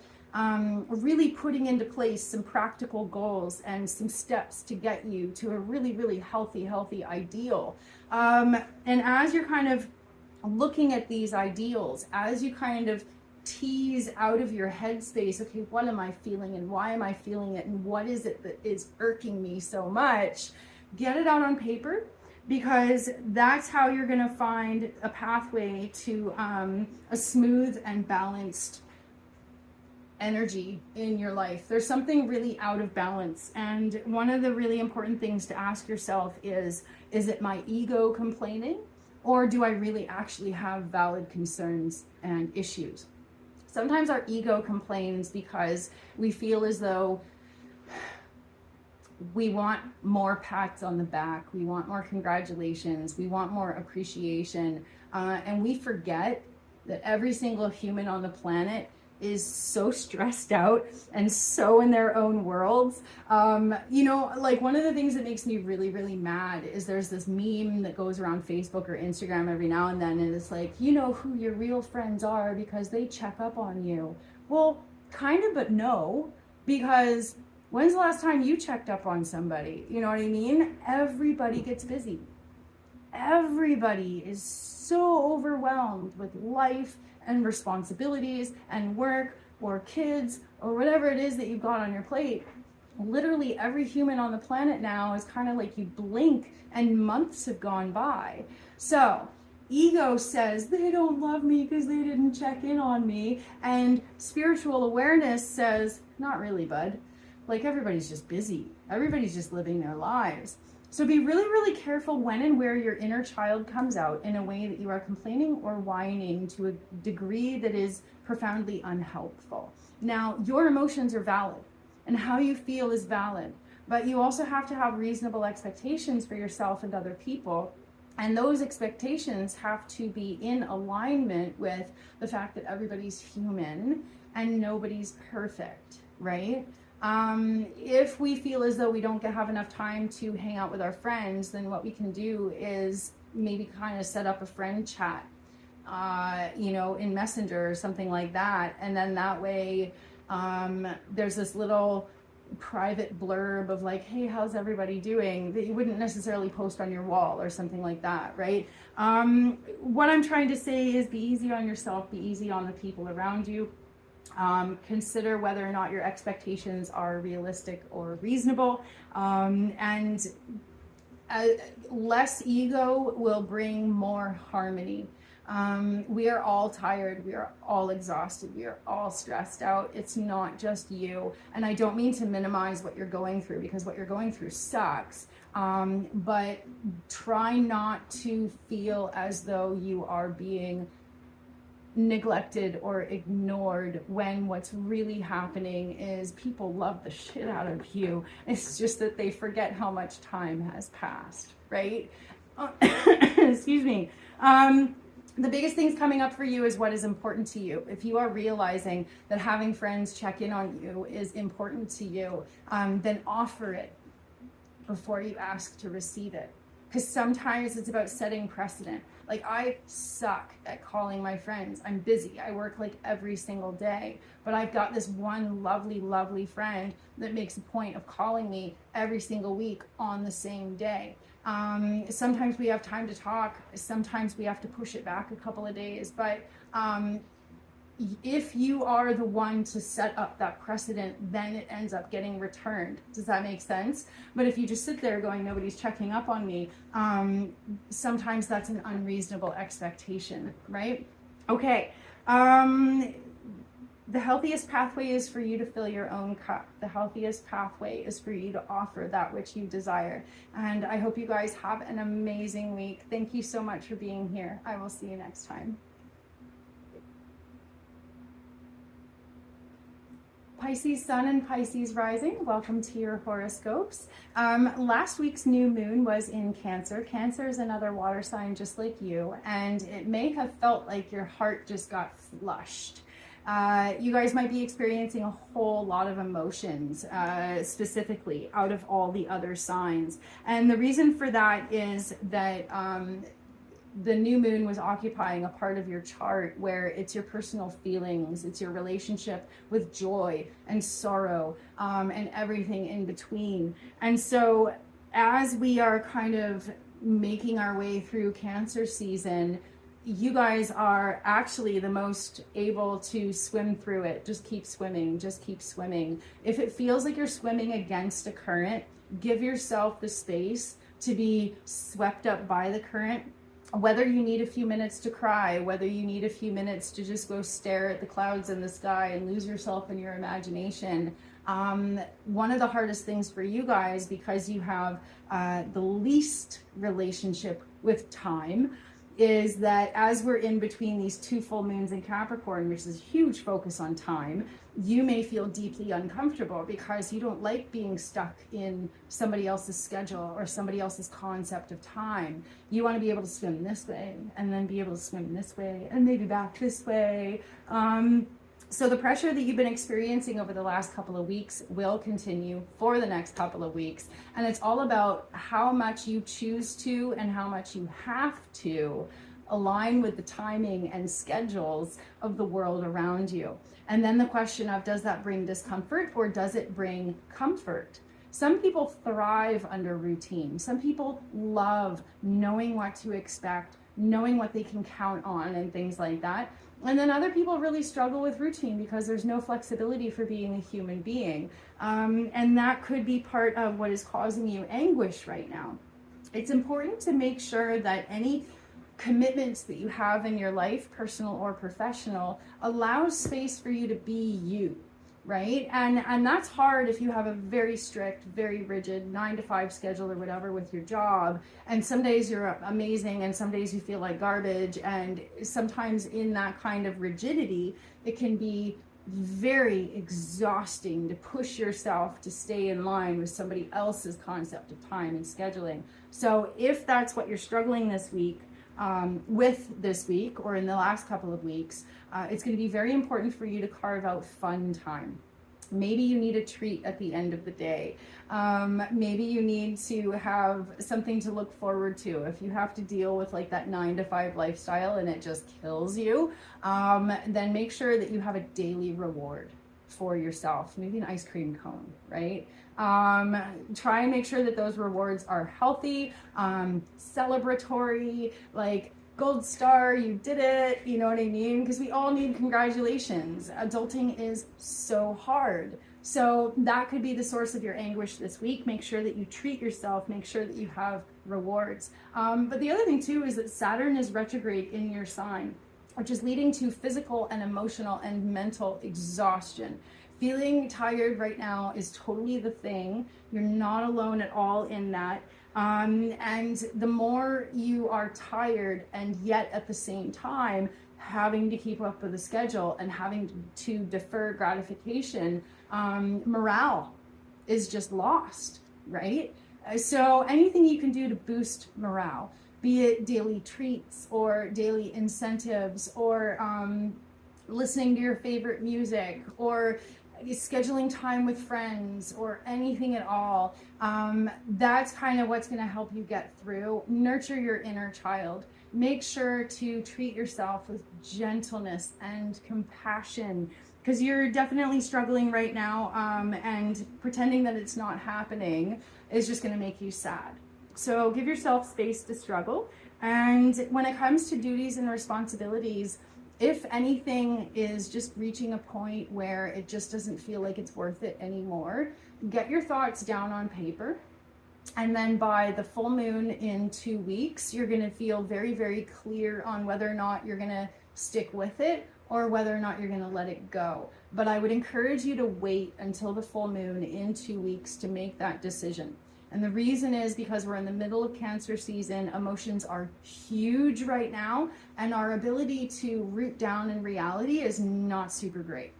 really putting into place some practical goals and some steps to get you to a really, really healthy ideal. And as you're kind of looking at these ideals, as you kind of tease out of your headspace, okay, what am I feeling and why am I feeling it and what is it that is irking me so much, get it out on paper, because that's how you're going to find a pathway to a smooth and balanced energy in your life. There's something really out of balance, and one of the really important things to ask yourself is it my ego complaining, or do I really actually have valid concerns and issues? Sometimes our ego complains because we feel as though we want more pats on the back, we want more congratulations, we want more appreciation, and we forget that every single human on the planet is so stressed out and so in their own worlds. You know, like one of the things that makes me really, really mad is there's this meme that goes around Facebook or Instagram every now and then, and it's like, you know who your real friends are because they check up on you. Well, kind of, but no, because when's the last time you checked up on somebody? You know what I mean? Everybody gets busy. Everybody is so overwhelmed with life and responsibilities and work or kids or whatever it is that you've got on your plate. Literally every human on the planet now is kind of like you blink and months have gone by. So ego says they don't love me because they didn't check in on me, and spiritual awareness says not really, bud. Like everybody's just busy. Everybody's just living their lives. So be really, really careful when and where your inner child comes out in a way that you are complaining or whining to a degree that is profoundly unhelpful. Now, your emotions are valid and how you feel is valid, but you also have to have reasonable expectations for yourself and other people. And those expectations have to be in alignment with the fact that everybody's human and nobody's perfect, right? If we feel as though we don't have enough time to hang out with our friends, then what we can do is maybe kind of set up a friend chat, you know, in Messenger or something like that. And then that way, there's this little private blurb of like, hey, how's everybody doing, that you wouldn't necessarily post on your wall or something like that, right? What I'm trying to say is be easy on yourself, be easy on the people around you. Consider whether or not your expectations are realistic or reasonable, and less ego will bring more harmony. We are all tired, we are all exhausted, we are all stressed out. It's not just you, and I don't mean to minimize what you're going through, because what you're going through sucks, but try not to feel as though you are being neglected or ignored, when what's really happening is people love the shit out of you. It's just that they forget how much time has passed, right? Excuse me. The biggest things coming up for you is what is important to you. If you are realizing that having friends check in on you is important to you, then offer it before you ask to receive it. because sometimes it's about setting precedent. Like, I suck at calling my friends. I'm busy. I work like every single day, but I've got this one lovely, lovely friend that makes a point of calling me every single week on the same day. Sometimes we have time to talk. Sometimes we have to push it back a couple of days, but if you are the one to set up that precedent, then it ends up getting returned. Does that make sense? But if you just sit there going, nobody's checking up on me, sometimes that's an unreasonable expectation, right? Okay. The healthiest pathway is for you to fill your own cup. The healthiest pathway is for you to offer that which you desire. And I hope you guys have an amazing week. Thank you so much for being here. I will see you next time. Pisces Sun and Pisces Rising, welcome to your horoscopes. Last week's new moon was in Cancer. Cancer is another water sign just like you, and it may have felt like your heart just got flushed. You guys might be experiencing a whole lot of emotions, specifically out of all the other signs. And the reason for that is that the new moon was occupying a part of your chart where it's your personal feelings, it's your relationship with joy and sorrow, and everything in between. And so as we are kind of making our way through Cancer season, you guys are actually the most able to swim through it. Just keep swimming, just keep swimming. If it feels like you're swimming against a current, give yourself the space to be swept up by the current. Whether you need a few minutes to cry, whether you need a few minutes to just go stare at the clouds in the sky and lose yourself in your imagination. One of the hardest things for you guys, because you have the least relationship with time, is that as we're in between these two full moons in Capricorn, which is a huge focus on time, you may feel deeply uncomfortable because you don't like being stuck in somebody else's schedule or somebody else's concept of time. You want to be able to swim this way and then be able to swim this way and maybe back this way. So the pressure that you've been experiencing over the last couple of weeks will continue for the next couple of weeks. And it's all about how much you choose to and how much you have to align with the timing and schedules of the world around you. And then the question of, does that bring discomfort or does it bring comfort? Some people thrive under routine. Some people love knowing what to expect, knowing what they can count on and things like that. And then other people really struggle with routine because there's no flexibility for being a human being. And that could be part of what is causing you anguish right now. It's important to make sure that any commitments that you have in your life, personal or professional, allows space for you to be you, right? And that's hard if you have a very strict, very rigid 9-to-5 schedule or whatever with your job. And some days you're amazing and some days you feel like garbage. And sometimes in that kind of rigidity, it can be very exhausting to push yourself to stay in line with somebody else's concept of time and scheduling. So if that's what you're struggling this week, with this week or in the last couple of weeks, it's going to be very important for you to carve out fun time. Maybe you need a treat at the end of the day. Maybe you need to have something to look forward to. If you have to deal with like that 9-to-5 lifestyle and it just kills you, then make sure that you have a daily reward for yourself. Maybe an ice cream cone, right? Try and make sure that those rewards are healthy, celebratory, like gold star, you did it, you know what I mean? Because we all need congratulations. Adulting is so hard. So that could be the source of your anguish this week. Make sure that you treat yourself, make sure that you have rewards. But the other thing too is that Saturn is retrograde in your sign, which is leading to physical and emotional and mental exhaustion. Feeling tired right now is totally the thing. You're not alone at all in that. And the more you are tired and yet at the same time having to keep up with the schedule and having to defer gratification, morale is just lost, right? So anything you can do to boost morale, be it daily treats or daily incentives or listening to your favorite music or scheduling time with friends or anything at all. That's kind of what's going to help you get through. Nurture your inner child. Make sure to treat yourself with gentleness and compassion, because you're definitely struggling right now, and pretending that it's not happening is just going to make you sad. So give yourself space to struggle. And when it comes to duties and responsibilities, if anything is just reaching a point where it just doesn't feel like it's worth it anymore, get your thoughts down on paper. And then by the full moon in 2 weeks, you're going to feel very, very clear on whether or not you're going to stick with it or whether or not you're going to let it go. But I would encourage you to wait until the full moon in 2 weeks to make that decision. And the reason is because we're in the middle of Cancer season. Emotions are huge right now, and our ability to root down in reality is not super great.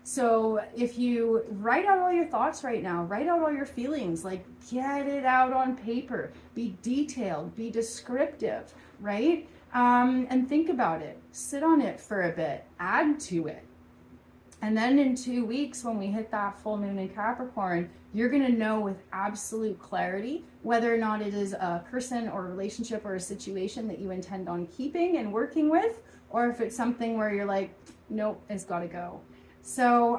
So if you write out all your thoughts right now, write out all your feelings, like get it out on paper, be detailed, be descriptive, right? And think about it, sit on it for a bit, add to it. And then in 2 weeks, when we hit that full moon in Capricorn, you're going to know with absolute clarity whether or not it is a person or a relationship or a situation that you intend on keeping and working with, or if it's something where you're like, nope, it's got to go. So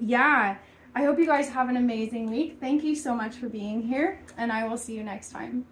yeah, I hope you guys have an amazing week. Thank you so much for being here, and I will see you next time.